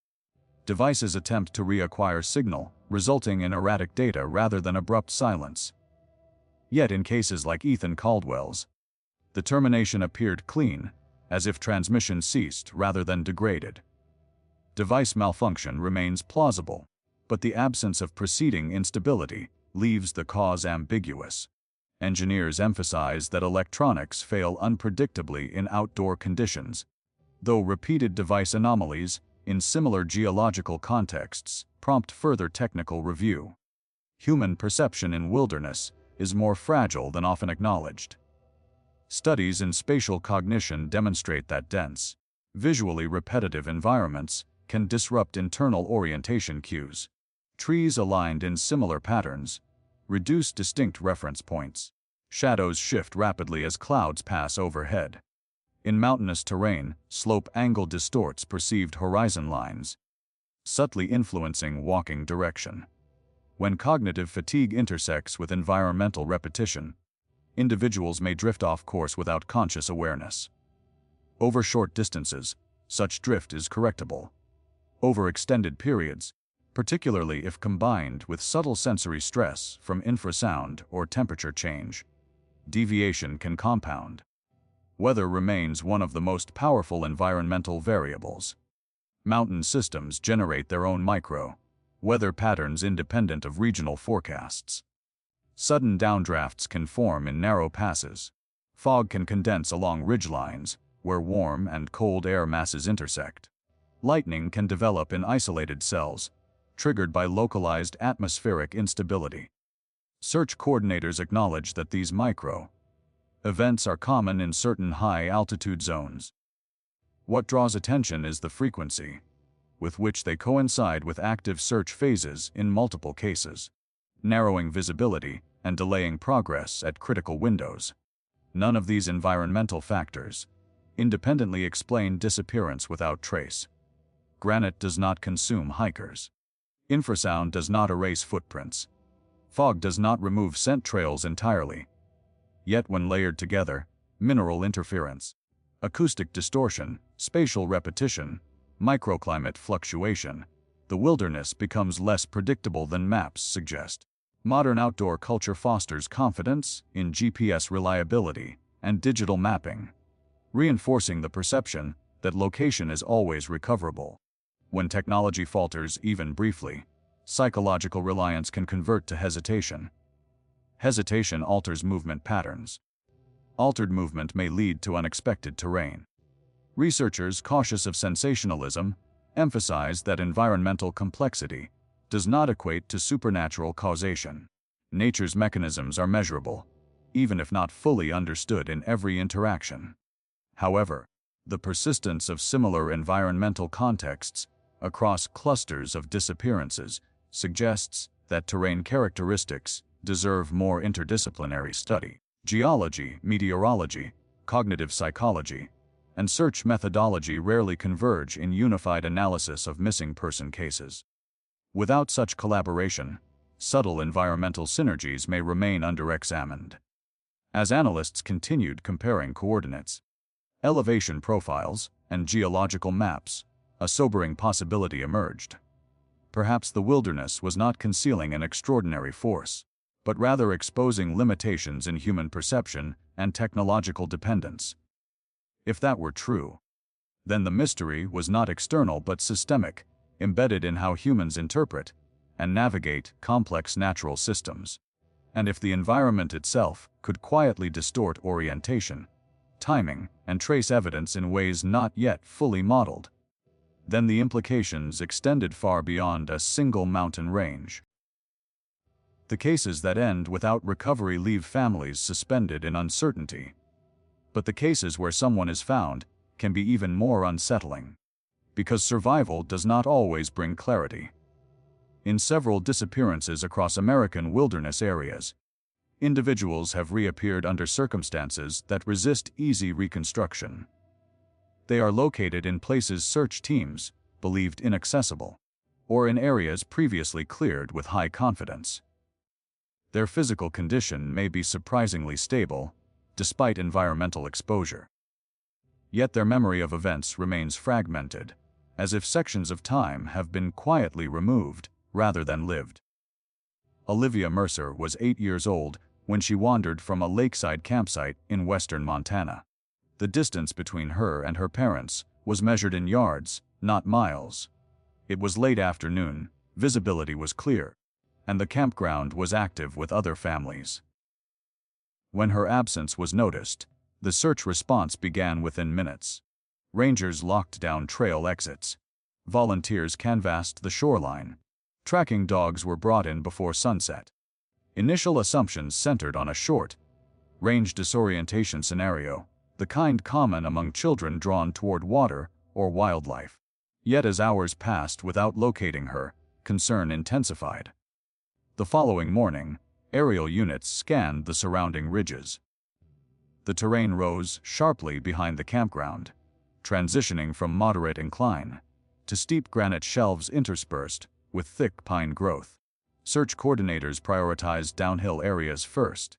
devices attempt to reacquire signal, resulting in erratic data rather than abrupt silence. Yet in cases like Ethan Caldwell's, the termination appeared clean, as if transmission ceased rather than degraded. Device malfunction remains plausible, but the absence of preceding instability leaves the cause ambiguous. Engineers emphasize that electronics fail unpredictably in outdoor conditions, though repeated device anomalies in similar geological contexts prompt further technical review. Human perception in wilderness is more fragile than often acknowledged. Studies in spatial cognition demonstrate that dense, visually repetitive environments can disrupt internal orientation cues. Trees aligned in similar patterns reduce distinct reference points. Shadows shift rapidly as clouds pass overhead. In mountainous terrain, slope angle distorts perceived horizon lines, subtly influencing walking direction. When cognitive fatigue intersects with environmental repetition, individuals may drift off course without conscious awareness. Over short distances, such drift is correctable. Over extended periods, particularly if combined with subtle sensory stress from infrasound or temperature change, deviation can compound. Weather remains one of the most powerful environmental variables. Mountain systems generate their own micro-weather patterns independent of regional forecasts. Sudden downdrafts can form in narrow passes. Fog can condense along ridgelines, where warm and cold air masses intersect. Lightning can develop in isolated cells, triggered by localized atmospheric instability. Search coordinators acknowledge that these micro-events are common in certain high-altitude zones. What draws attention is the frequency with which they coincide with active search phases in multiple cases, narrowing visibility and delaying progress at critical windows. None of these environmental factors independently explain disappearance without trace. Granite does not consume hikers. Infrasound does not erase footprints. Fog does not remove scent trails entirely. Yet when layered together, mineral interference, acoustic distortion, spatial repetition, microclimate fluctuation, the wilderness becomes less predictable than maps suggest. Modern outdoor culture fosters confidence in GPS reliability and digital mapping, reinforcing the perception that location is always recoverable. When technology falters even briefly, psychological reliance can convert to hesitation. Hesitation alters movement patterns. Altered movement may lead to unexpected terrain. Researchers cautious of sensationalism emphasize that environmental complexity does not equate to supernatural causation. Nature's mechanisms are measurable, even if not fully understood in every interaction. However, the persistence of similar environmental contexts across clusters of disappearances suggests that terrain characteristics deserve more interdisciplinary study. Geology, meteorology, cognitive psychology, and search methodology rarely converge in unified analysis of missing person cases. Without such collaboration, subtle environmental synergies may remain underexamined. As analysts continued comparing coordinates, elevation profiles, and geological maps, a sobering possibility emerged. Perhaps the wilderness was not concealing an extraordinary force, but rather exposing limitations in human perception and technological dependence. If that were true, then the mystery was not external but systemic, embedded in how humans interpret and navigate complex natural systems. And if the environment itself could quietly distort orientation, timing, and trace evidence in ways not yet fully modeled, then the implications extended far beyond a single mountain range. The cases that end without recovery leave families suspended in uncertainty. But the cases where someone is found can be even more unsettling, because survival does not always bring clarity. In several disappearances across American wilderness areas, individuals have reappeared under circumstances that resist easy reconstruction. They are located in places search teams believed inaccessible, or in areas previously cleared with high confidence. Their physical condition may be surprisingly stable, despite environmental exposure. Yet their memory of events remains fragmented, as if sections of time have been quietly removed rather than lived. Olivia Mercer was 8 years old when she wandered from a lakeside campsite in western Montana. The distance between her and her parents was measured in yards, not miles. It was late afternoon, visibility was clear, and the campground was active with other families. When her absence was noticed, the search response began within minutes. Rangers locked down trail exits. Volunteers canvassed the shoreline. Tracking dogs were brought in before sunset. Initial assumptions centered on a short range disorientation scenario, the kind common among children drawn toward water or wildlife. Yet as hours passed without locating her, concern intensified. The following morning, aerial units scanned the surrounding ridges. The terrain rose sharply behind the campground, transitioning from moderate incline to steep granite shelves interspersed with thick pine growth. Search coordinators prioritized downhill areas first,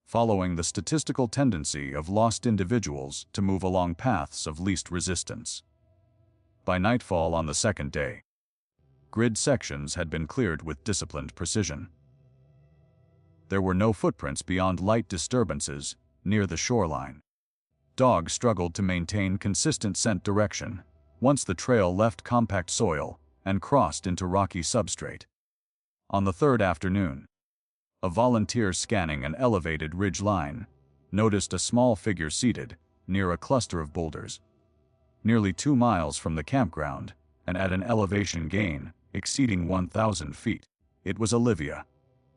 following the statistical tendency of lost individuals to move along paths of least resistance. By nightfall on the second day, grid sections had been cleared with disciplined precision. There were no footprints beyond light disturbances near the shoreline. Dogs struggled to maintain consistent scent direction once the trail left compact soil and crossed into rocky substrate. On the third afternoon, a volunteer scanning an elevated ridge line noticed a small figure seated near a cluster of boulders. Nearly 2 miles from the campground and at an elevation gain exceeding 1,000 feet, it was Olivia.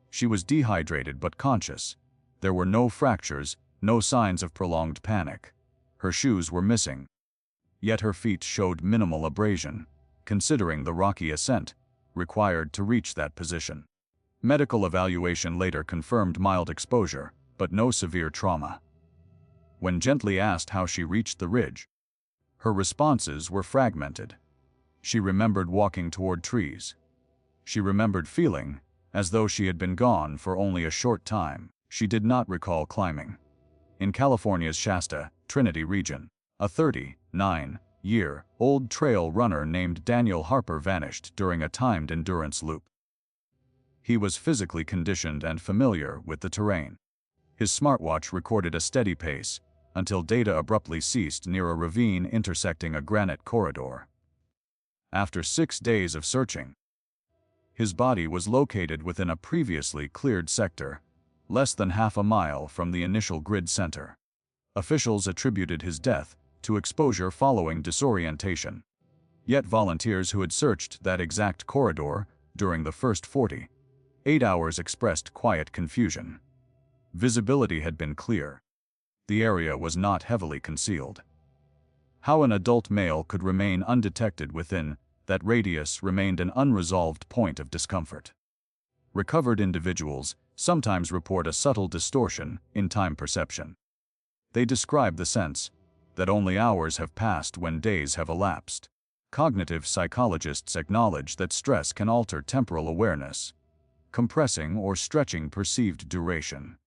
She was dehydrated but conscious. There were no fractures, no signs of prolonged panic. Her shoes were missing, yet her feet showed minimal abrasion, considering the rocky ascent required to reach that position. Medical evaluation later confirmed mild exposure, but no severe trauma. When gently asked how she reached the ridge, her responses were fragmented. She remembered walking toward trees. She remembered feeling as though she had been gone for only a short time. She did not recall climbing. In California's Shasta, Trinity region, a 39-year-old trail runner named Daniel Harper vanished during a timed endurance loop. He was physically conditioned and familiar with the terrain. His smartwatch recorded a steady pace until data abruptly ceased near a ravine intersecting a granite corridor. After 6 days of searching, his body was located within a previously cleared sector, less than half a mile from the initial grid center. Officials attributed his death to exposure following disorientation. Yet volunteers who had searched that exact corridor during the first 48 hours expressed quiet confusion. Visibility had been clear. The area was not heavily concealed. How an adult male could remain undetected within that radius remained an unresolved point of discomfort. Recovered individuals sometimes report a subtle distortion in time perception. They describe the sense that only hours have passed when days have elapsed. Cognitive psychologists acknowledge that stress can alter temporal awareness, compressing or stretching perceived duration.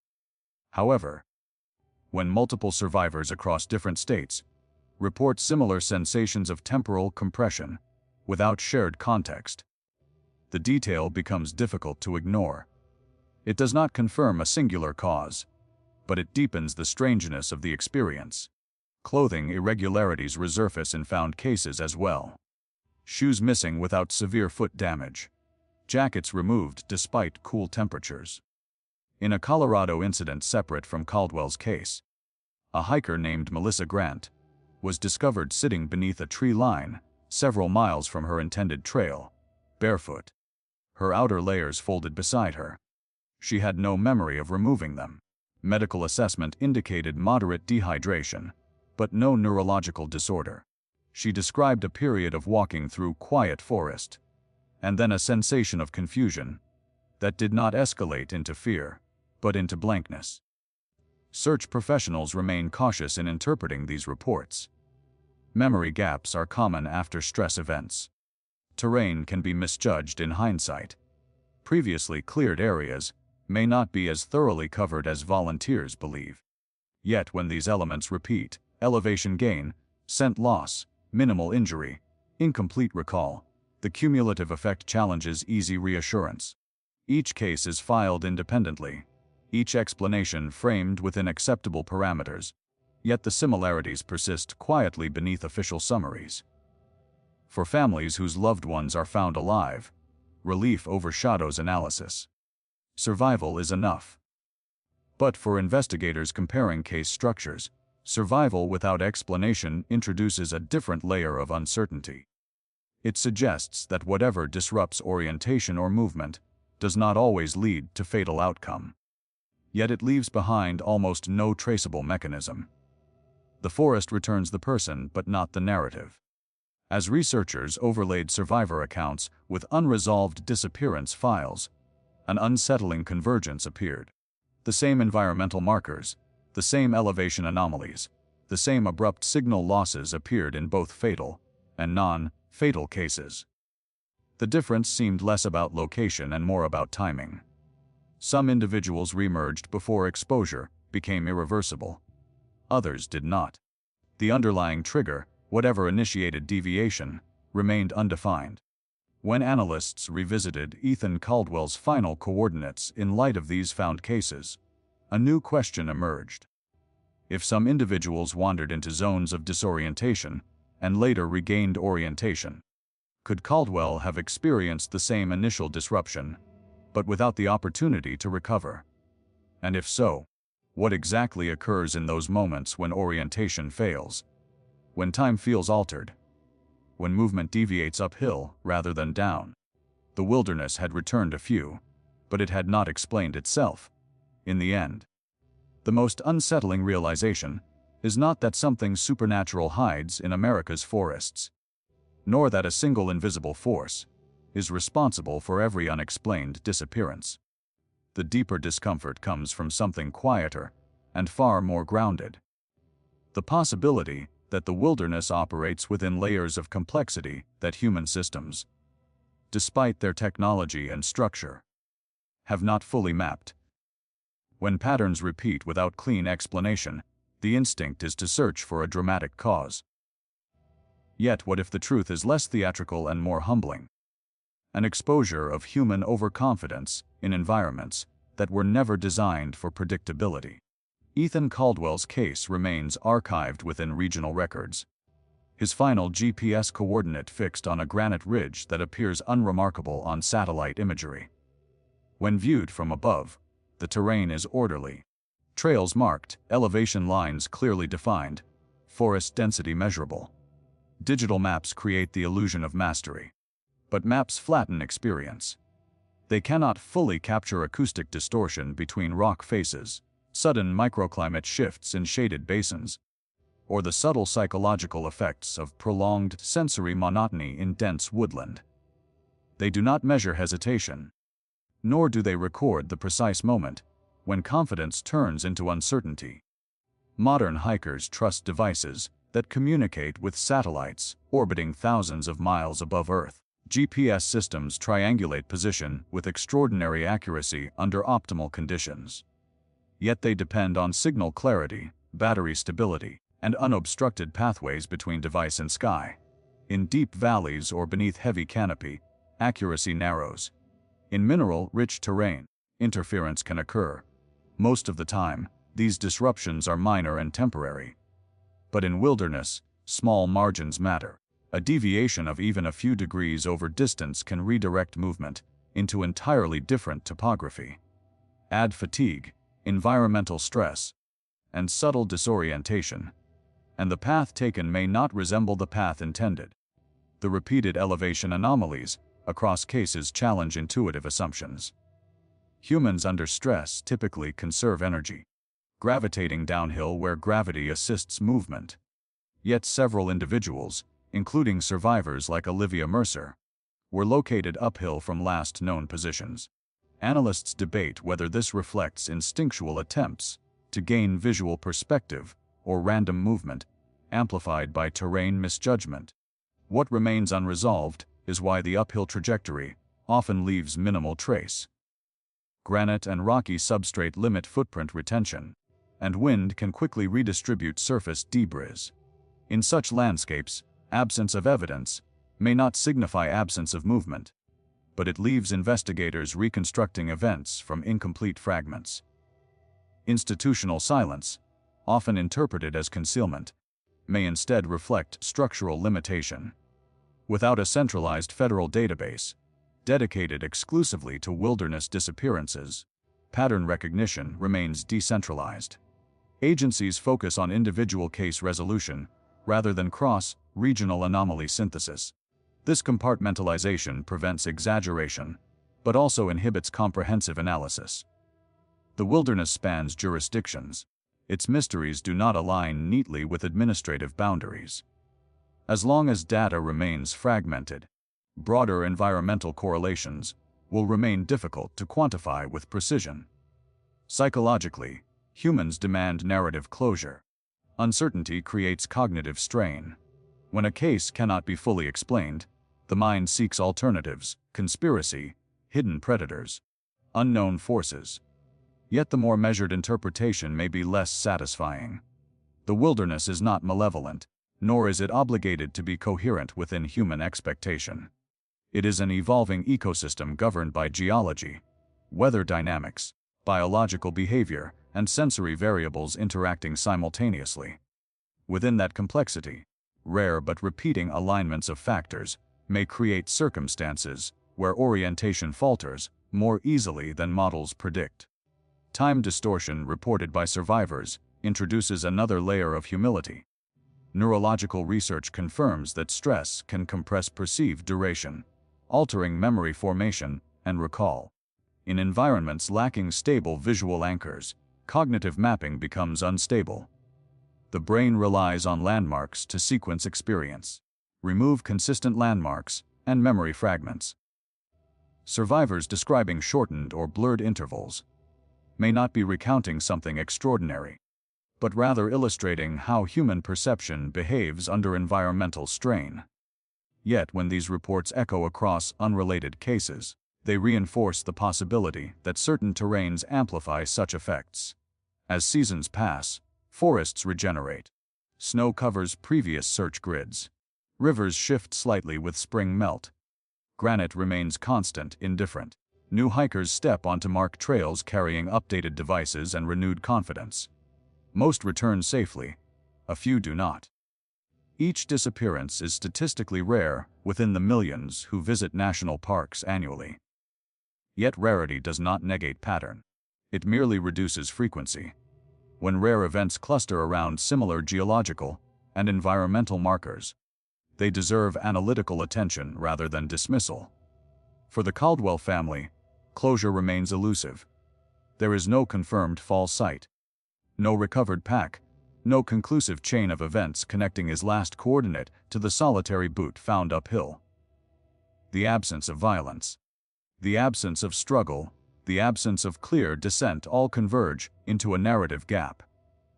However, when multiple survivors across different states report similar sensations of temporal compression without shared context, the detail becomes difficult to ignore. It does not confirm a singular cause, but it deepens the strangeness of the experience. Clothing irregularities resurface in found cases as well. Shoes missing without severe foot damage. Jackets removed despite cool temperatures. In a Colorado incident separate from Caldwell's case, a hiker named Melissa Grant was discovered sitting beneath a tree line several miles from her intended trail, barefoot. Her outer layers folded beside her. She had no memory of removing them. Medical assessment indicated moderate dehydration, but no neurological disorder. She described a period of walking through quiet forest, and then a sensation of confusion that did not escalate into fear, but into blankness. Search professionals remain cautious in interpreting these reports. Memory gaps are common after stress events. Terrain can be misjudged in hindsight. Previously cleared areas may not be as thoroughly covered as volunteers believe. Yet when these elements repeat, elevation gain, scent loss, minimal injury, incomplete recall, the cumulative effect challenges easy reassurance. Each case is filed independently, each explanation framed within acceptable parameters, yet the similarities persist quietly beneath official summaries. For families whose loved ones are found alive, relief overshadows analysis. Survival is enough. But for investigators comparing case structures, survival without explanation introduces a different layer of uncertainty. It suggests that whatever disrupts orientation or movement does not always lead to fatal outcome. Yet it leaves behind almost no traceable mechanism. The forest returns the person but not the narrative. As researchers overlaid survivor accounts with unresolved disappearance files, an unsettling convergence appeared. The same environmental markers, the same elevation anomalies, the same abrupt signal losses appeared in both fatal and non-fatal cases. The difference seemed less about location and more about timing. Some individuals reemerged before exposure became irreversible. Others did not. The underlying trigger, whatever initiated deviation, remained undefined. When analysts revisited Ethan Caldwell's final coordinates in light of these found cases, a new question emerged. If some individuals wandered into zones of disorientation and later regained orientation, could Caldwell have experienced the same initial disruption, but without the opportunity to recover? And if so, what exactly occurs in those moments when orientation fails? When time feels altered? When movement deviates uphill rather than down? The wilderness had returned a few, but it had not explained itself. In the end, the most unsettling realization is not that something supernatural hides in America's forests, nor that a single invisible force is responsible for every unexplained disappearance. The deeper discomfort comes from something quieter and far more grounded. The possibility that the wilderness operates within layers of complexity that human systems, despite their technology and structure, have not fully mapped. When patterns repeat without clean explanation, the instinct is to search for a dramatic cause. Yet what if the truth is less theatrical and more humbling? An exposure of human overconfidence in environments that were never designed for predictability. Ethan Caldwell's case remains archived within regional records. His final GPS coordinate fixed on a granite ridge that appears unremarkable on satellite imagery. When viewed from above, the terrain is orderly. Trails marked, elevation lines clearly defined, forest density measurable. Digital maps create the illusion of mastery. But maps flatten experience. They cannot fully capture acoustic distortion between rock faces, sudden microclimate shifts in shaded basins, or the subtle psychological effects of prolonged sensory monotony in dense woodland. They do not measure hesitation, nor do they record the precise moment when confidence turns into uncertainty. Modern hikers trust devices that communicate with satellites orbiting thousands of miles above Earth. GPS systems triangulate position with extraordinary accuracy under optimal conditions. Yet they depend on signal clarity, battery stability, and unobstructed pathways between device and sky. In deep valleys or beneath heavy canopy, accuracy narrows. In mineral-rich terrain, interference can occur. Most of the time, these disruptions are minor and temporary. But in wilderness, small margins matter. A deviation of even a few degrees over distance can redirect movement into entirely different topography. Add fatigue, environmental stress, and subtle disorientation, and the path taken may not resemble the path intended. The repeated elevation anomalies across cases challenge intuitive assumptions. Humans under stress typically conserve energy, gravitating downhill where gravity assists movement. Yet several individuals, including survivors like Olivia Mercer, were located uphill from last known positions. Analysts debate whether this reflects instinctual attempts to gain visual perspective or random movement, amplified by terrain misjudgment. What remains unresolved is why the uphill trajectory often leaves minimal trace. Granite and rocky substrate limit footprint retention, and wind can quickly redistribute surface debris. In such landscapes, absence of evidence may not signify absence of movement, but it leaves investigators reconstructing events from incomplete fragments. Institutional silence, often interpreted as concealment, may instead reflect structural limitation. Without a centralized federal database dedicated exclusively to wilderness disappearances, pattern recognition remains decentralized. Agencies focus on individual case resolution rather than cross-regional anomaly synthesis. This compartmentalization prevents exaggeration, but also inhibits comprehensive analysis. The wilderness spans jurisdictions. Its mysteries do not align neatly with administrative boundaries. As long as data remains fragmented, broader environmental correlations will remain difficult to quantify with precision. Psychologically, humans demand narrative closure. Uncertainty creates cognitive strain. When a case cannot be fully explained, the mind seeks alternatives, conspiracy, hidden predators, unknown forces. Yet the more measured interpretation may be less satisfying. The wilderness is not malevolent, nor is it obligated to be coherent within human expectation. It is an evolving ecosystem governed by geology, weather dynamics, biological behavior, and sensory variables interacting simultaneously. Within that complexity, rare but repeating alignments of factors may create circumstances where orientation falters more easily than models predict. Time distortion reported by survivors introduces another layer of humility. Neurological research confirms that stress can compress perceived duration, altering memory formation and recall. In environments lacking stable visual anchors, cognitive mapping becomes unstable. The brain relies on landmarks to sequence experience. Remove consistent landmarks, and memory fragments. Survivors describing shortened or blurred intervals may not be recounting something extraordinary, but rather illustrating how human perception behaves under environmental strain. Yet when these reports echo across unrelated cases, they reinforce the possibility that certain terrains amplify such effects. As seasons pass, forests regenerate. Snow covers previous search grids. Rivers shift slightly with spring melt. Granite remains constant, indifferent. New hikers step onto marked trails carrying updated devices and renewed confidence. Most return safely, a few do not. Each disappearance is statistically rare within the millions who visit national parks annually. Yet rarity does not negate pattern. It merely reduces frequency. When rare events cluster around similar geological and environmental markers, they deserve analytical attention rather than dismissal. For the Caldwell family, closure remains elusive. There is no confirmed fall site, no recovered pack, no conclusive chain of events connecting his last coordinate to the solitary boot found uphill. The absence of violence, the absence of struggle, the absence of clear descent all converge into a narrative gap.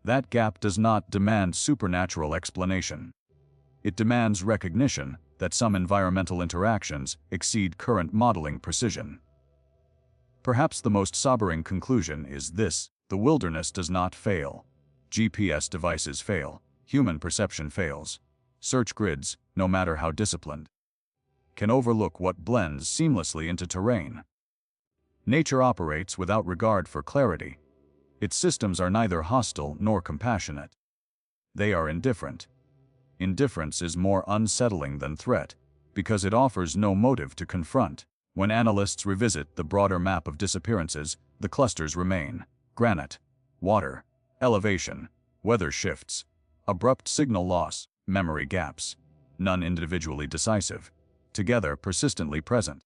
That gap does not demand supernatural explanation. It demands recognition that some environmental interactions exceed current modeling precision. Perhaps the most sobering conclusion is this: the wilderness does not fail. GPS devices fail, human perception fails. Search grids, no matter how disciplined, can overlook what blends seamlessly into terrain. Nature operates without regard for clarity. Its systems are neither hostile nor compassionate. They are indifferent. Indifference is more unsettling than threat, because it offers no motive to confront. When analysts revisit the broader map of disappearances, the clusters remain: granite, water, elevation, weather shifts, abrupt signal loss, memory gaps, none individually decisive, together persistently present.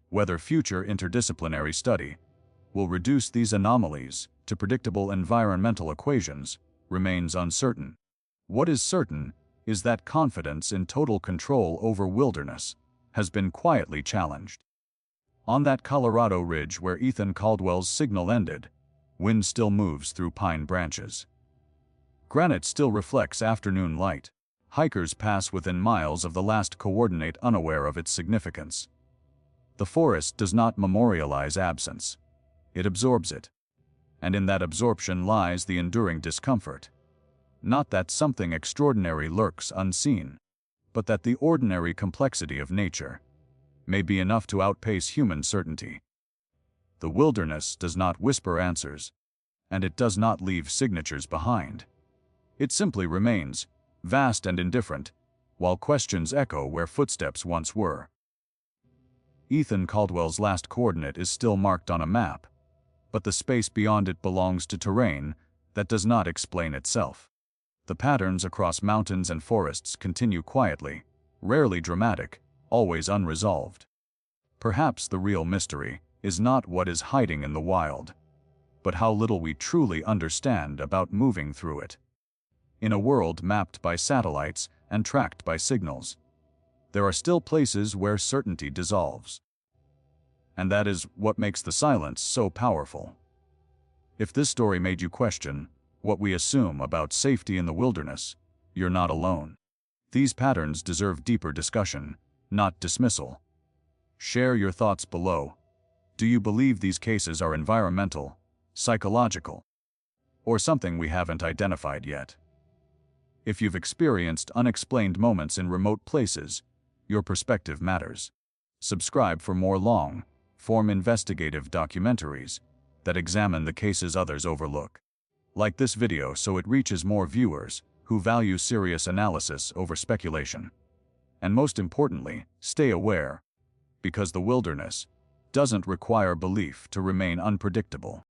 Whether future interdisciplinary study will reduce these anomalies to predictable environmental equations remains uncertain. What is certain is that confidence in total control over wilderness has been quietly challenged. On that Colorado ridge where Ethan Caldwell's signal ended, wind still moves through pine branches. Granite still reflects afternoon light. Hikers pass within miles of the last coordinate unaware of its significance. The forest does not memorialize absence. It absorbs it. And in that absorption lies the enduring discomfort. Not that something extraordinary lurks unseen, but that the ordinary complexity of nature may be enough to outpace human certainty. The wilderness does not whisper answers, and it does not leave signatures behind. It simply remains, vast and indifferent, while questions echo where footsteps once were. Ethan Caldwell's last coordinate is still marked on a map, but the space beyond it belongs to terrain that does not explain itself. The patterns across mountains and forests continue quietly, rarely dramatic, always unresolved. Perhaps the real mystery is not what is hiding in the wild, but how little we truly understand about moving through it. In a world mapped by satellites and tracked by signals, there are still places where certainty dissolves. And that is what makes the silence so powerful. If this story made you question what we assume about safety in the wilderness, you're not alone. These patterns deserve deeper discussion, not dismissal. Share your thoughts below. Do you believe these cases are environmental, psychological, or something we haven't identified yet? If you've experienced unexplained moments in remote places, your perspective matters. Subscribe for more long-form investigative documentaries that examine the cases others overlook. Like this video so it reaches more viewers who value serious analysis over speculation. And most importantly, stay aware, because the wilderness doesn't require belief to remain unpredictable.